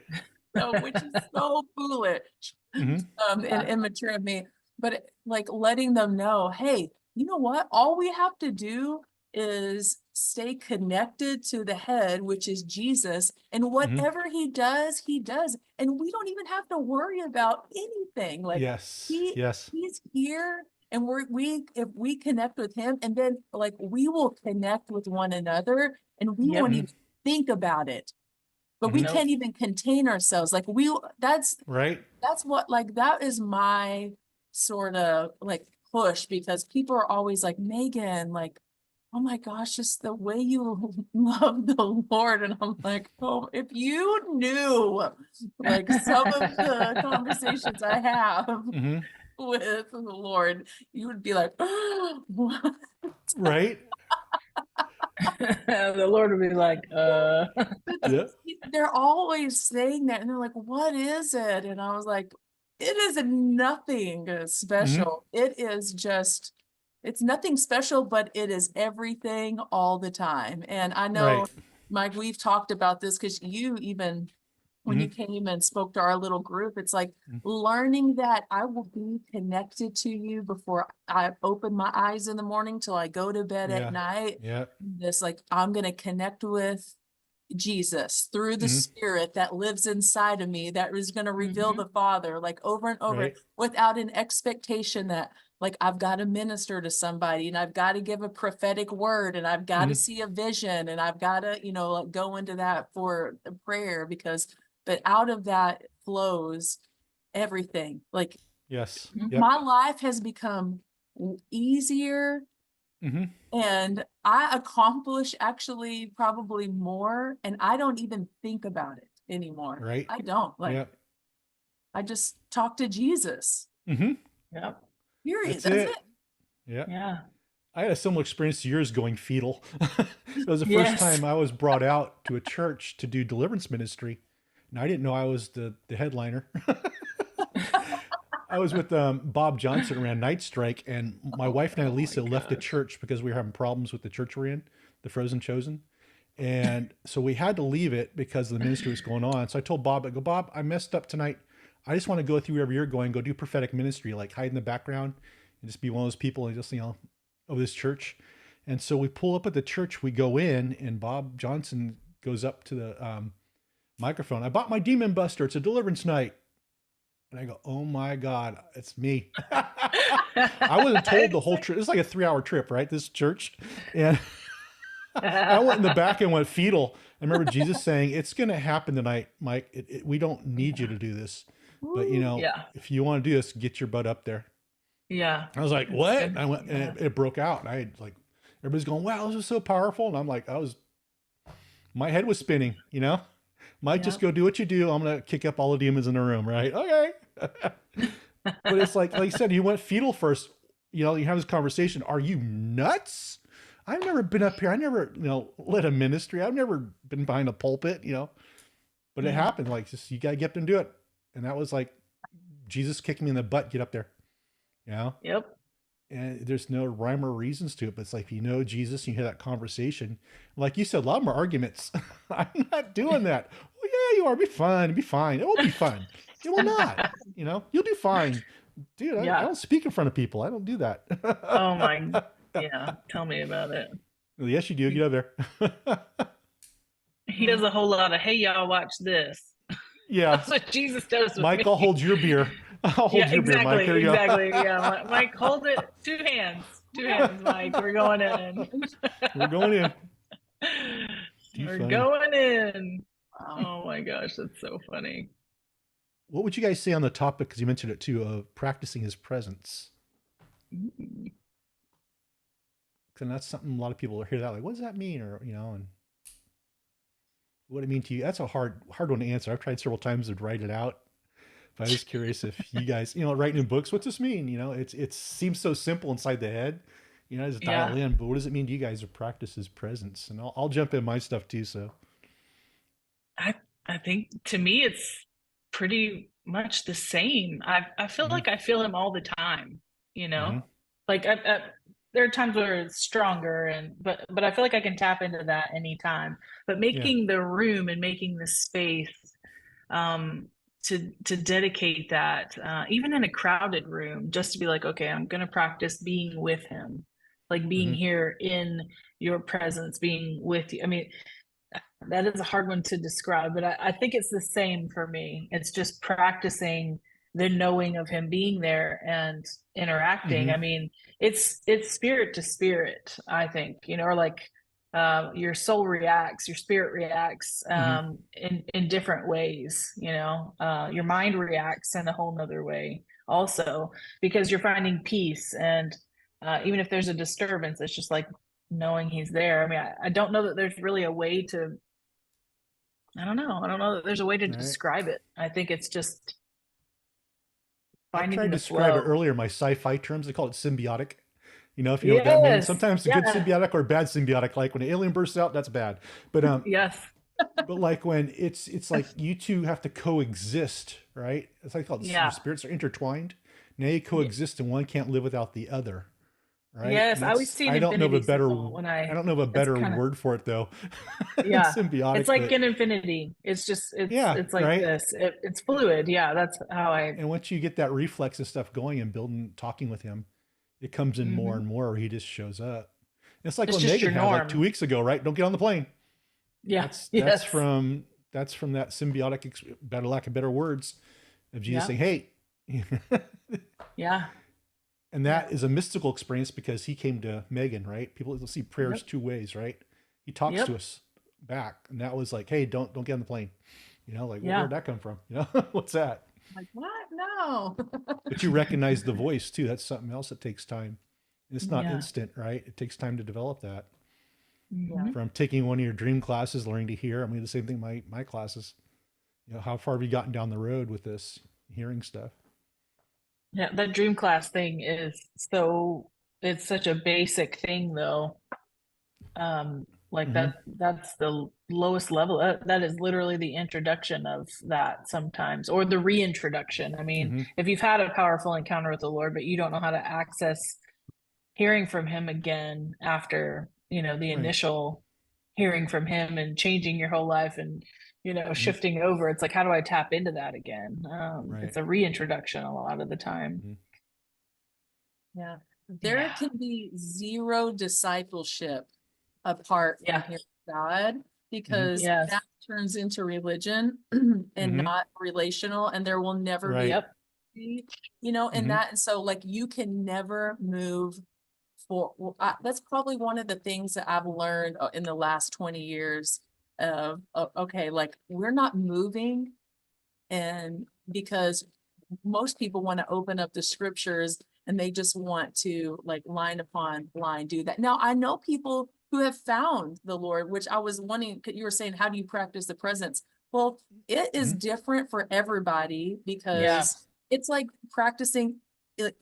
so, which is so foolish, Mhm. and immature of me. But like letting them know, hey, you know what? All we have to do is stay connected to the head, which is Jesus, and Mhm. whatever he does, he does. And we don't even have to worry about anything. Like Yes. he Yes. he's here, and we if we connect with him, and then like we will connect with one another, and we Yep. won't Mhm. even think about it. But we Mhm. can't Nope. even contain ourselves. Like Right. that's what, like, that is my sort of like push, because people are always like, Meagan, like, oh my gosh, just the way you love the Lord. And I'm like, oh, if you knew like some of the conversations I have Mhm. with the Lord, you would be like, what? Right. The Lord will be like, Yeah. They're always saying that, and they're like, what is it? And I was like, it is nothing Mhm. special. It is just, it's nothing special, but it is everything all the time. And I know, Right. Mike, we've talked about this because you even, when Mhm. you came and spoke to our little group, it's like Mhm. learning that I will be connected to you before I open my eyes in the morning till I go to bed at Yeah. night. Yeah. This, like, I'm going to connect with Jesus through the Mhm. spirit that lives inside of me, that is going to reveal Mhm. the Father, like over and over, Right. without an expectation that like I've got to minister to somebody, and I've got to give a prophetic word, and I've got to Mhm. see a vision, and I've got to, like go into that for a prayer, because but out of that flows everything. Like Yes. Mhm. Yep. my life has become easier, Mhm. and I accomplish actually probably more, and I don't even think about it anymore. Right. I don't. Like, Yep. I just talk to Jesus. Mhm. Yep. Period. That's That's it. it. Yeah. Yeah. I had a similar experience to yours going fetal. It was the first Yes. time I was brought out to a church to do deliverance ministry. And I didn't know I was the headliner. I was with Bob Johnson around Night Strike, and my wife and I, Oh my Lisa, left the gosh. church because we were having problems with the church we're in, the Frozen Chosen. And so we had to leave it because the ministry was going on. So I told Bob, I go, Bob, I messed up tonight. I just want to go through wherever you're going, go do prophetic ministry, like hide in the background and just be one of those people and just, of this church. And so we pull up at the church, we go in, and Bob Johnson goes up to the microphone. I bought my demon buster. It's a deliverance night. And I go, oh my God, it's me. I wasn't told the whole trip. It's like a 3-hour trip, right? This church. And I went in the back and went fetal. I remember Jesus saying, it's going to happen tonight, Mike. We don't need you to do this. But, Yeah. if you want to do this, get your butt up there. Yeah. I was like, It's what? And good. I went, Yeah. and it broke out. And I like, everybody's going, wow, this is so powerful. And I'm like, my head was spinning, Mike, Yeah. just go do what you do. I'm going to kick up all the demons in the room, right? Okay. But it's like you said, you went fetal first. You have this conversation. Are you nuts? I've never been up here. I never, led a ministry. I've never been behind a pulpit, but it Yeah. happened. Like, just, you got to get up and do it. And that was like Jesus kicking me in the butt, get up there, Yep. and there's no rhyme or reasons to it. But it's like, Jesus, and you hear that conversation. Like you said, a lot of them are arguments. I'm not doing that. Well, yeah, you are. Be fun. Be fine. It will be fun. It will not. You'll do fine. Dude, I Yeah. don't speak in front of people. I don't do that. Oh my. Yeah. Tell me about it. Well, yes, you do. Get up there. He does a whole lot of, hey, y'all, watch this. Yeah. That's what Jesus does with Mike, I'll me. hold your beer. I'll hold Yeah, your beer, Mike. exactly. Here you go. Exactly. Yeah. Mike, hold it. 2 hands. 2 hands, Mike. We're going in. We're going in. Too We're funny. going in. Wow. Oh my gosh, that's so funny. What would you guys say on the topic, because you mentioned it too, of practicing his presence? Mm. And that's something a lot of people hear that, like, what does that mean? Or, and what it mean to you? That's a hard one to answer. I've tried several times to write it out, But I was curious if you guys, writing in books, what's this mean? It seems so simple inside the head, just dial Yeah. in. But what does it mean to you guys to practice His presence? And I'll jump in my stuff too. So, I I think to me it's pretty much the same. I feel mm-hmm, like I feel him all the time, you mm-hmm, know? Like there are times where it's stronger but I feel like I can tap into that anytime. But yeah, making the room and making the space um to dedicate that even in a crowded room just to be like, okay, I'm going to practice being with him. Like being mm-hmm, here in your presence, being with you. I mean, that is a hard one to describe, but I think it's the same for me. It's just practicing the knowing of him being there and interacting. mm-hmm, I mean, it's spirit to spirit, I think, or like your soul reacts, your spirit reacts mm-hmm. in different ways, your mind reacts in a whole nother way also because you're finding peace and even if there's a disturbance, it's just like knowing he's there. I mean, I don't know that there's really a way to I don't know. I don't know that there's a way to All right. describe it. I think it's just I tried finding to the describe it flow. earlier in my sci-fi terms. They call it symbiotic. If you know what that means. Yes. Sometimes a good Yeah. symbiotic or bad symbiotic. Like when an alien bursts out, that's bad. But Yes. like when it's like you two have to coexist, right? It's like called your Yeah. spirits are intertwined. Now you Y- coexist, and one can't live without the other, right? Yes. And I always that's see an I don't know of a infinity better symbol when I don't know of a it's better kind of, word for it though than yeah. It's symbiotic. like But an infinity. It's just, yeah, it's like right. this. It's fluid. Yeah. That's how I, And once you get that reflex and stuff going and building, talking with him, it comes in more Mhm. and more. Where he just shows up. It's like It's what just Megan your has like 2 norm. weeks ago, right? Don't get on the plane. Yeah. That's that's Yes. from that's from that symbiotic, better lack of better words, of Jesus Yeah. saying, "Hey," Yeah. and Yeah. that is a mystical experience because he came to Megan, right? People will see prayers Yep. 2 ways, right? He talks to Yep. us back, and that was like, "Hey, don't get on the plane." Like Yeah. where'd that come from? What's that? Like, what? No. But you recognize the voice too. That's something else that takes time. It's not Yeah. instant, right? It takes time to develop that. Yeah. Mhm. From taking one of your dream classes, learning to hear. I mean, the same thing. My classes. How far have you gotten down the road with this hearing stuff? Yeah. That dream class thing is so, it's such a basic thing though. Like Mm-hmm. that's the lowest level. That is literally the introduction of that sometimes, or the reintroduction. I mean, Mm-hmm. if you've had a powerful encounter with the Lord, but you don't know how to access hearing from him again after, the Right. initial hearing from him and changing your whole life and, Mm-hmm. shifting over, it's like, how do I tap into that again? Right. It's a reintroduction a lot of the time. Mm-hmm. Yeah. There Yeah. can be zero discipleship apart from Yeah. hearing God Mm-hmm. because Yes. that turns into religion and Mm-hmm. not relational, and there will never be, Right. Yep. and Mm-hmm. that, and so like you can never move for. Well, that's probably one of the things that I've learned in the last 20 years of okay, like we're not moving, and because most people want to open up the scriptures and they just want to like line upon line do that. Now I know people who have found the Lord, which I was wanting, you were saying, how do you practice the presence? Well, it is Mm-hmm. different for everybody Yeah. because it's like practicing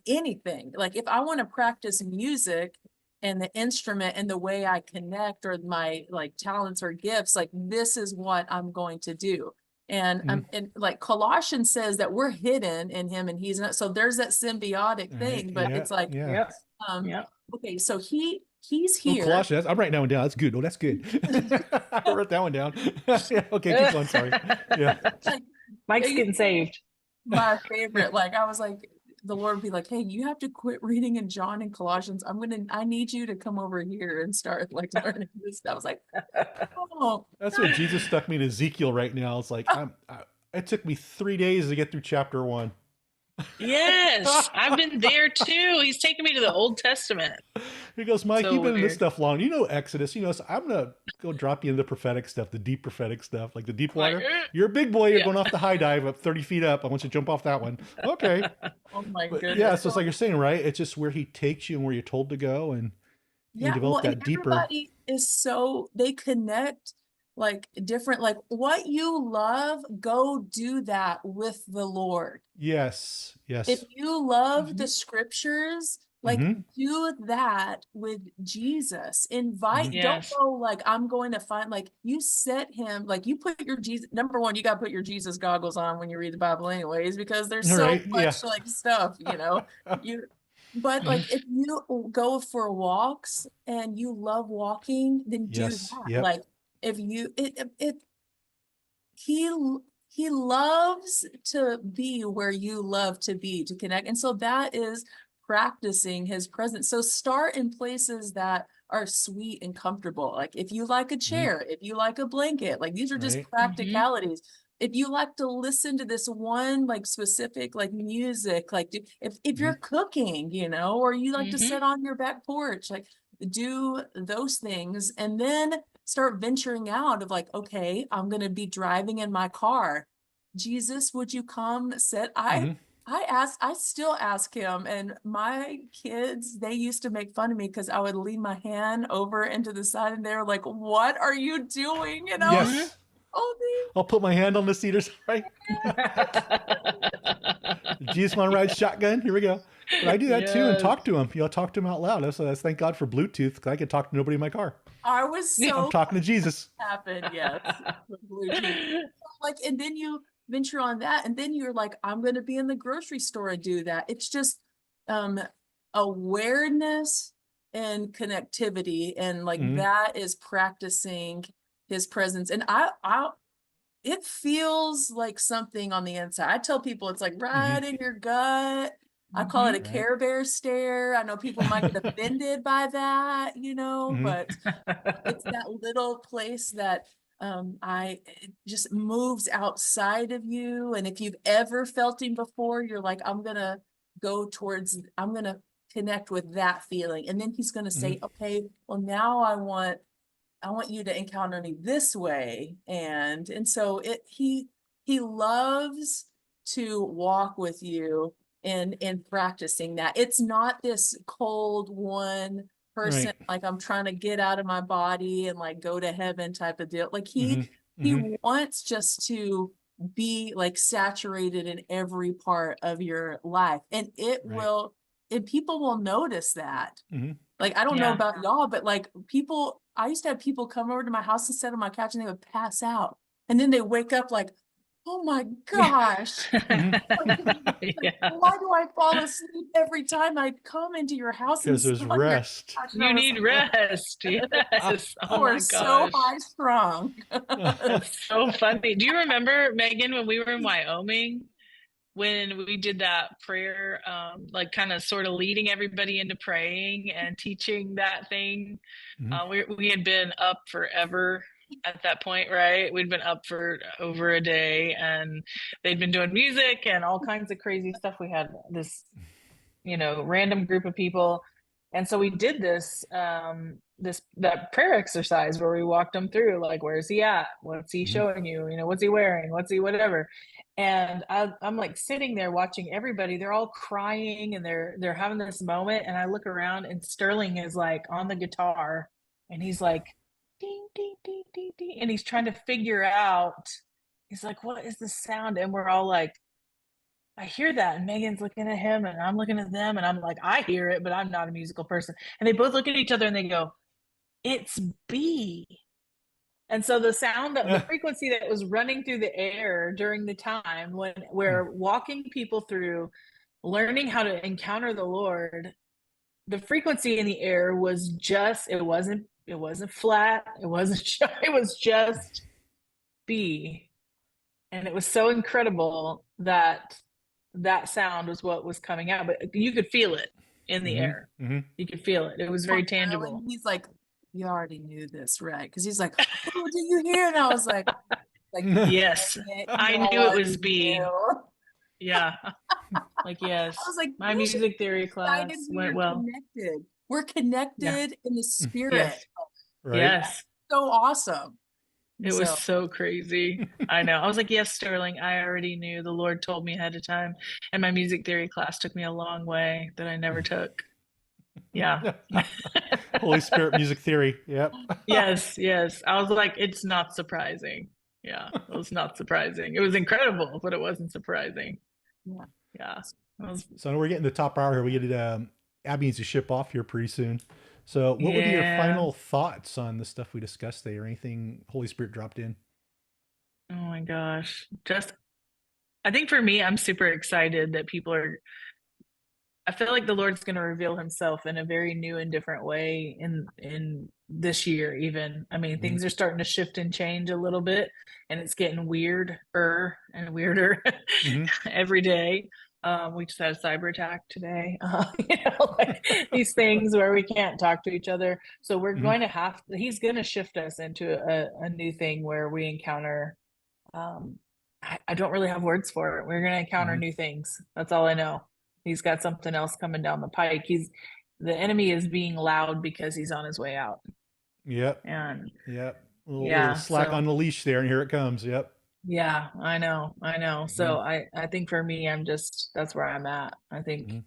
anything. Like if I want to practice music and the instrument and the way I connect or my like talents or gifts, like this is what I'm going to do. Mm-hmm. And like Colossians says that we're hidden in him and he's not. So there's that symbiotic All right. thing, but Yeah. it's like, Yeah. Yep. um, Yep. okay, so he's Oh, here. Colossians. I'm writing that one down. That's good. Oh, that's good. I wrote that one down. Yeah. Okay. Keep going. Sorry. Yeah. Like, Mike's you getting saved. my favorite. Like I was like, the Lord would be like, hey, you have to quit reading in John and Colossians. I need you to come over here and start like learning this stuff. I was like, oh, That's what Jesus stuck me to Ezekiel right now. It's like it took me 3 days to get through chapter 1. Yes, I've been there too. He's taking me to the Old Testament. He goes, Mike, So you've been in this weird. stuff long. Exodus. So I'm gonna go drop you into the prophetic stuff, the deep prophetic stuff, like the deep Like, water. You're a big boy. You're yeah. going off the high dive up 30 feet up. I want you to jump off that one. Okay. oh my But yeah, goodness. so it's like you're saying, right? It's just where he takes you and where you're told to go, and you Yeah, well, develop and that deeper. everybody is so they connect like different, like what you love, go do that with the Lord. Yes. If Yes. you love the scriptures, like Mm-hmm. do that with Jesus. Mhm. Don't Yes. go like, I'm going to find, like you set him, like you put your Jesus, number one, you got to put your Jesus goggles on when you read the Bible anyways, because there's All so right. Yeah. much like stuff, but like if you go for walks and you love walking, then do Yes. that. Yep. Like if you, he he loves to be where you love to be, to connect. And so that is practicing his presence. So start in places that are sweet and comfortable. Like if you like a Mhm. chair, if you like a blanket, like these are just Right. practicalities. If you like to listen to this one like specific like music, like if Mhm. you're cooking, or you like to Mm-hmm. sit on your back porch, like do those things, and then start venturing out of like, okay, I'm going to be driving in my car. Jesus, would you come sit? Mhm. I still ask him, and my kids, they used to make fun of me because I would lean my hand over into the side and they're like, what are you doing? Mm-hmm. Yes. Oh, I'll put my hand on the cedars. Right. Jesus want to ride shotgun? Here we go. But I do that too and Yes. talk to him. Talk to him out loud. So that's thank God for Bluetooth because I can talk to nobody in my car. I was I'm so talking to Jesus. happened, yes, with Bluetooth. Like, and then you venture on that, and then you're like, I'm going to be in the grocery store and do that. It's just um awareness and connectivity, and like Mhm. that is practicing his presence. And it feels like something on the inside. I tell people it's like right Mhm. in your gut. I call it Mm-hmm. a Right. Care Bear stare. I know people might get offended by that, Mhm. but it's that little place that it just moves outside of you. And if you've ever felt him before, you're like, I'm gonna connect with that feeling. And then he's gonna say, Mhm. okay, well now I want you to encounter me this way. And so he loves to walk with you in practicing that. It's not this cold one person, Right. like I'm trying to get out of my body and like go to heaven type of deal. Like Mhm. he Mhm. wants just to be like saturated in every part of your life. And Right. and people will notice that. Mhm. Like, I don't know Yeah. about y'all, but like I used to have people come over to my house and sit on my couch and they would pass out. And then they wake up like, oh my gosh, Mhm. Yeah. why do I fall asleep every time I come into your house and Because sit there's on your rest. couch? And I You was need rest. Yes. Oh you are my so gosh. high strung. That's so funny. Do you remember, Megan, when we were in Wyoming, when we did that prayer, like kind of sort of leading everybody into praying and teaching that thing? Mhm. We had been up forever at that point, right? We'd been up for over a day and they'd been doing music and all kinds of crazy stuff. We had this, random group of people. And so we did that prayer exercise where we walked them through, like, where's he at? What's he Mhm. showing you? What's he wearing? What's he whatever? And I'm like sitting there watching everybody. They're all crying and they're having this moment. And I look around and Sterling is like on the guitar and he's like ding ding ding ding ding, and he's trying to figure out. He's like, what is the sound? And we're all like, I hear that. And Megan's looking at him and I'm looking at them and I'm like, I hear it, but I'm not a musical person. And they both look at each other and they go, it's B. And so the frequency that was running through the air during the time when we're walking people through learning how to encounter the Lord, the frequency in the air was just, it wasn't flat. It wasn't, it was just B. And it was so incredible that that sound was what was coming out, but you could feel it in the Mhm. air. Mhm. You could feel it. It was very tangible. He's like, you already knew this, right? Because he's like, oh, did you hear? And I was like, Yes, I y'all knew it already was B. knew. Yeah, like I was yes. like, My we should music be theory excited class we went are well. connected. We're Yeah. connected in the spirit. Yes. Right. Yes. So awesome. It was So so crazy. I know. I was like, yes, Sterling, I already knew. The Lord told me ahead of time. And my music theory class took me a long way that I never took. Yeah. Holy Spirit music theory. Yep. Yes, yes. I was like, it's not surprising. Yeah, it was not surprising. It was incredible, but it wasn't surprising. Yeah. Yeah. It was, So I know we're getting the top hour here. We get Abby needs to ship off here pretty soon. So what would be your yeah. final thoughts on the stuff we discussed today, or anything Holy Spirit dropped in? Oh my gosh. Just, I think for me, I'm super excited that people are, I feel like the Lord's going to reveal himself in a very new and different way in this year even. I mean, Mm-hmm. things are starting to shift and change a little bit, and it's getting weirder and weirder Mm-hmm. every day. We just had a cyber attack today. Like these things where we can't talk to each other. So we're Mm-hmm. going to he's going to shift us into a new thing where we encounter, um, I don't really have words for it. We're going to encounter Mm-hmm. new things. That's all I know. He's got something else coming down the pike. The enemy is being loud because he's on his way out. Yep. And Yep. Little yeah, slack on so the leash there, and here it comes. Yep. yeah, I know. Mm-hmm. So I think for me, that's where I'm at. I think Mm-hmm.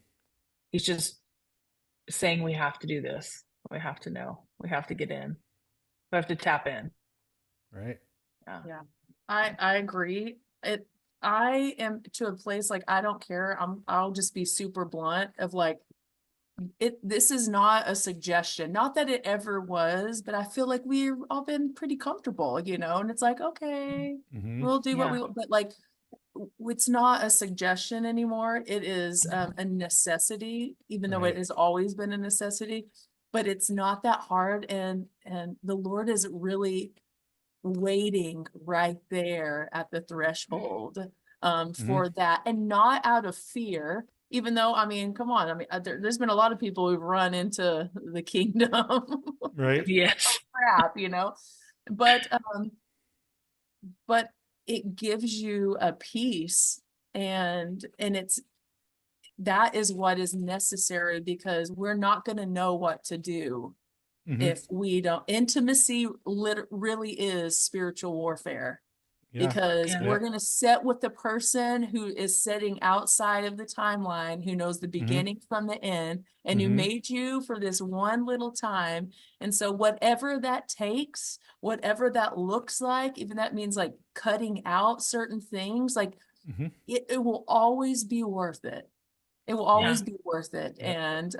he's just saying we have to do this. We have to know. We have to get in. We have to tap in. Right. Yeah. Yeah. I agree. I am to a place like I don't care. I'll just be super blunt of like this is not a suggestion. Not that it ever was, but I feel like we've all been pretty comfortable, and it's like, okay, Mm-hmm. we'll do what Yeah. we want, but like it's not a suggestion anymore. It is a necessity, even though it Right. has always been a necessity, but it's not that hard. And the Lord is really waiting right there at the threshold Mm-hmm. for that, and not out of fear, even though, I mean, come on, I mean, there's been a lot of people who've run into the kingdom. Right. Yes. Crap, but but it gives you a peace, and it's that is what is necessary, because we're not going to know what to do Mm-hmm. if we don't. Intimacy really is spiritual warfare, Yeah. because Yeah. we're Yep. going to sit with the person who is sitting outside of the timeline, who knows the Mm-hmm. beginning from the end, and who Mm-hmm. made you for this one little time. And so whatever that takes, whatever that looks like, even that means like cutting out certain things, like Mm-hmm. it will always be worth it. It will Yeah. always be worth it. Yep.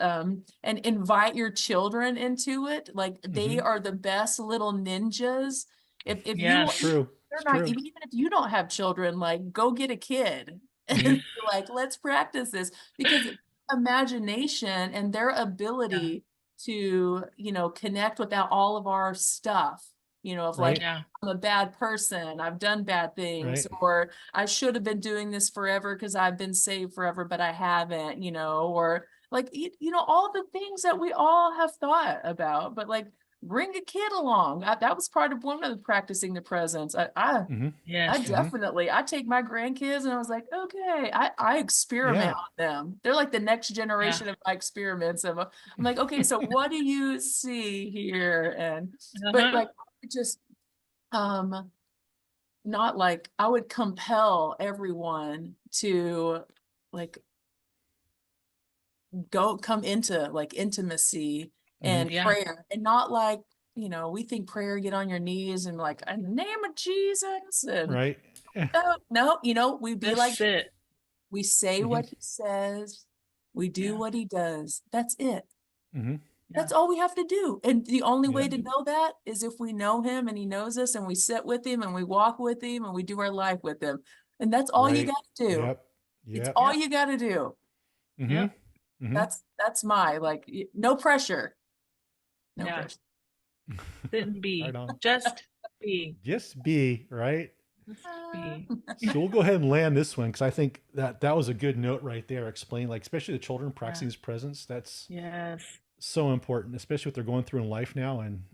And invite your children into it. Like they Mm-hmm. are the best little ninjas. If you It's Yes. true. they're It's not, true. even if you don't have children, like go get a kid and Mm-hmm. be like, let's practice this, because imagination and their Yeah. ability to, connect without all of our stuff, of like, Right. Yeah. I'm a bad person, I've done bad things, Right. or I should have been doing this forever because I've been saved forever, but I haven't, or like, all the things that we all have thought about, but like, bring a kid along. That was part of one of the practicing the presence. Mm-hmm. I Yes. Mm-hmm. definitely, I take my grandkids and I was like, okay, I experiment Yeah. on them. They're like the next Yeah. generation of my experiments. I'm like, okay, so what do you see here? But Uh-huh. like, just, um, not like I would compel everyone to like come into like intimacy Mm-hmm. and Yeah. prayer, and not like, we think prayer, get on your knees and like, in the name of Jesus, and Right. no, we be like, Just sit. we say Mm-hmm. what he says, we do Yeah. what he does. That's it. Mm-hmm. Yeah. That's all we have to do. And the only way Yep. to know that is if we know him and he knows us, and we sit with him and we walk with him and we do our life with him. And that's all you Right. got to do. Yep. It's Yep. all Yep. you got to do. Mm-hmm. Yep. Mm-hmm. That's my, like, no pressure. No Yeah. pressure. Sit and be. Right on. Just be. Just be right. Just be. So we'll go ahead and land this one, because I think that was a good note right there. Explain, like, especially the children practicing Yeah. his presence. That's Yes. so important, especially what they're going through in life now, and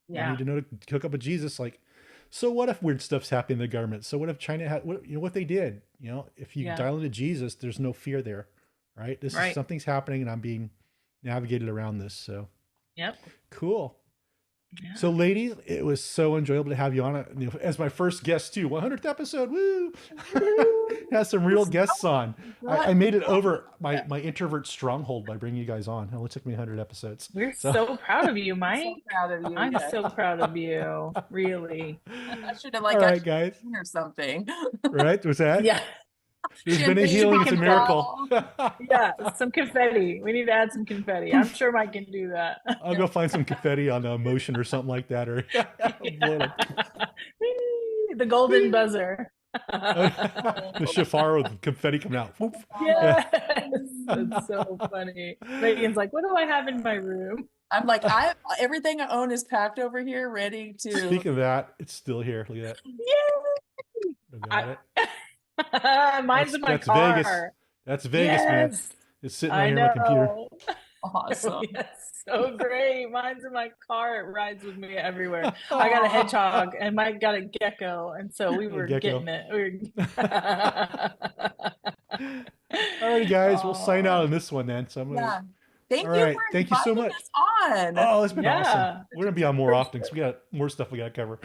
they Yeah. need to know to hook up with Jesus. Like, so what if weird stuff's happening in the government? So what if China had, what they did? If you Yeah. dial into Jesus, there's no fear there, right? This is Right. something's happening, and I'm being navigated around this. So Yep. cool. Yeah. So, ladies, it was so enjoyable to have you on as my first guest too. 100th episode, woo! Has some real guests on. I made it over my introvert stronghold by bringing you guys on. It only took me 100 episodes. We're so proud of you, So Mike. proud of you. I'm yeah. so proud of you. Really. I should have All like right, got guys. or something. Right? Was that? Yeah. There's been a Champagne healing. It's a bottle. miracle. Yeah. Some confetti. We need to add some confetti. I'm sure Mike can do that. I'll go find some confetti on Motion or something like that. Or blow it up. The golden buzzer. The shafar with confetti coming out. Whoop. Yes. That's so funny. Megan's like, what do I have in my room? I'm like, everything I own is packed over here, ready to. Speaking of that, it's still here. Look at that. Yay! I got it. Mine's in my That's car. Vegas. That's Vegas, man. Yes. It's sitting right here on my computer. Awesome. Yes, so great. Mine's in my car. It rides with me everywhere. I got a hedgehog and Mike got a gecko. And so we were getting it. Alrighty, guys. We'll sign out on this one then. So I'm gonna. Thank All you right, for thank you so inviting much. us on. Oh, it's been Yeah. awesome. We're gonna be on more often because we got more stuff we got to cover.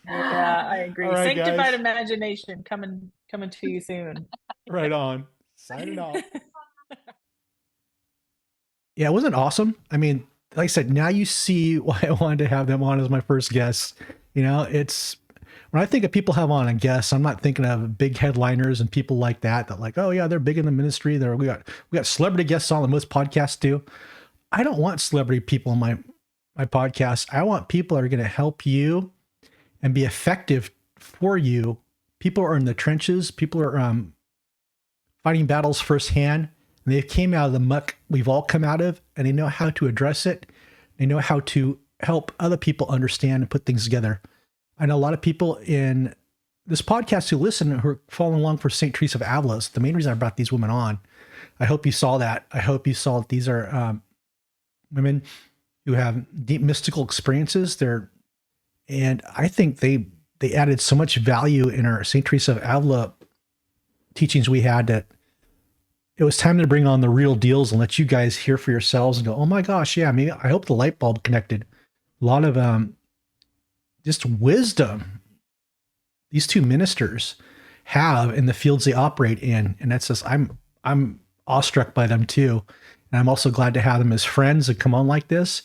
Yeah, I agree. All right, Sanctified guys. imagination coming to you soon. Right on. Signing off. Yeah, it wasn't awesome. I mean, like I said, now you see why I wanted to have them on as my first guest. You know, it's when I think of people have on a guest, I'm not thinking of big headliners and people like that like, oh yeah, they're big in the ministry. We got celebrity guests on most podcasts do. I don't want celebrity people on my podcast. I want people that are going to help you and be effective for you. People are in the trenches. People are fighting battles firsthand. And they came out of the muck we've all come out of, and they know how to address it. They know how to help other people understand and put things together. I know a lot of people in this podcast who listen who are following along for St. Teresa of Avila. The main reason I brought these women on. I hope you saw that. I hope you saw that these are women who have deep mystical experiences. And I think they added so much value in our St. Teresa of Avila teachings we had that it was time to bring on the real deals and let you guys hear for yourselves and go, oh my gosh, yeah, maybe I hope the light bulb connected. A lot of just wisdom these two ministers have in the fields they operate in. And that's just, I'm awestruck by them too. And I'm also glad to have them as friends and come on like this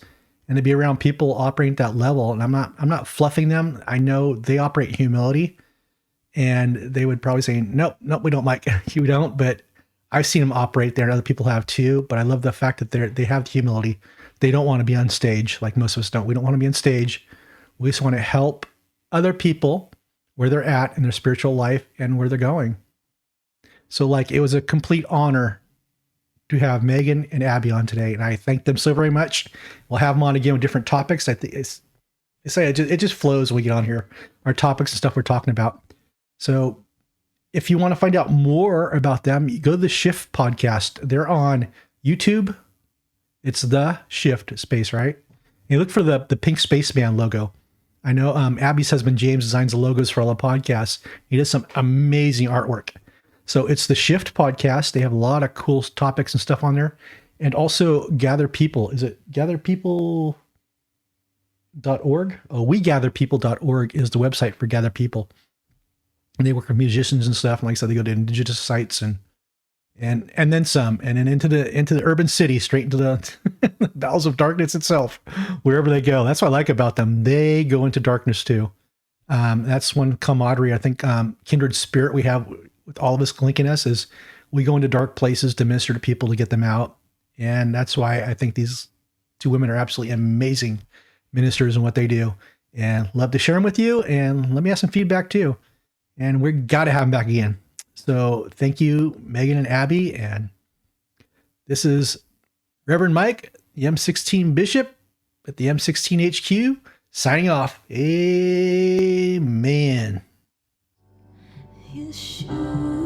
and to be around people operating at that level. And I'm not fluffing them. I know they operate in humility and they would probably say, nope, we don't, Mike. You don't, but I've seen them operate there and other people have too. But I love the fact that they have the humility. They don't want to be on stage like most of us don't. We don't want to be on stage. We just want to help other people where they're at in their spiritual life and where they're going. So like, it was a complete honor to have Meagan and Abby on today. And I thank them so very much. We'll have them on again with different topics. I think it just flows when we get on here, our topics and stuff we're talking about. So if you want to find out more about them, go to the Shift podcast. They're on YouTube. It's the Shift space, right? And you look for the pink spaceman logo. I know Abby's husband, James, designs the logos for all the podcasts. He does some amazing artwork. So it's the Shift podcast. They have a lot of cool topics and stuff on there. And also Gather People. Is it gatherpeople.org? Oh, wegatherpeople.org is the website for Gather People. And they work with musicians and stuff. And like I said, they go to indigenous sites and then some, and then into the urban city, straight into the bowels of darkness itself, wherever they go. That's what I like about them. They go into darkness too. That's one camaraderie. I think kindred spirit we have with all of us linking us is we go into dark places to minister to people to get them out. And that's why I think these two women are absolutely amazing ministers in what they do. And love to share them with you. And let me have some feedback too. And we got to have them back again. So thank you, Meagan and Abby. And this is Reverend Mike, the M16 Bishop at the M16 HQ, signing off. Amen. You should.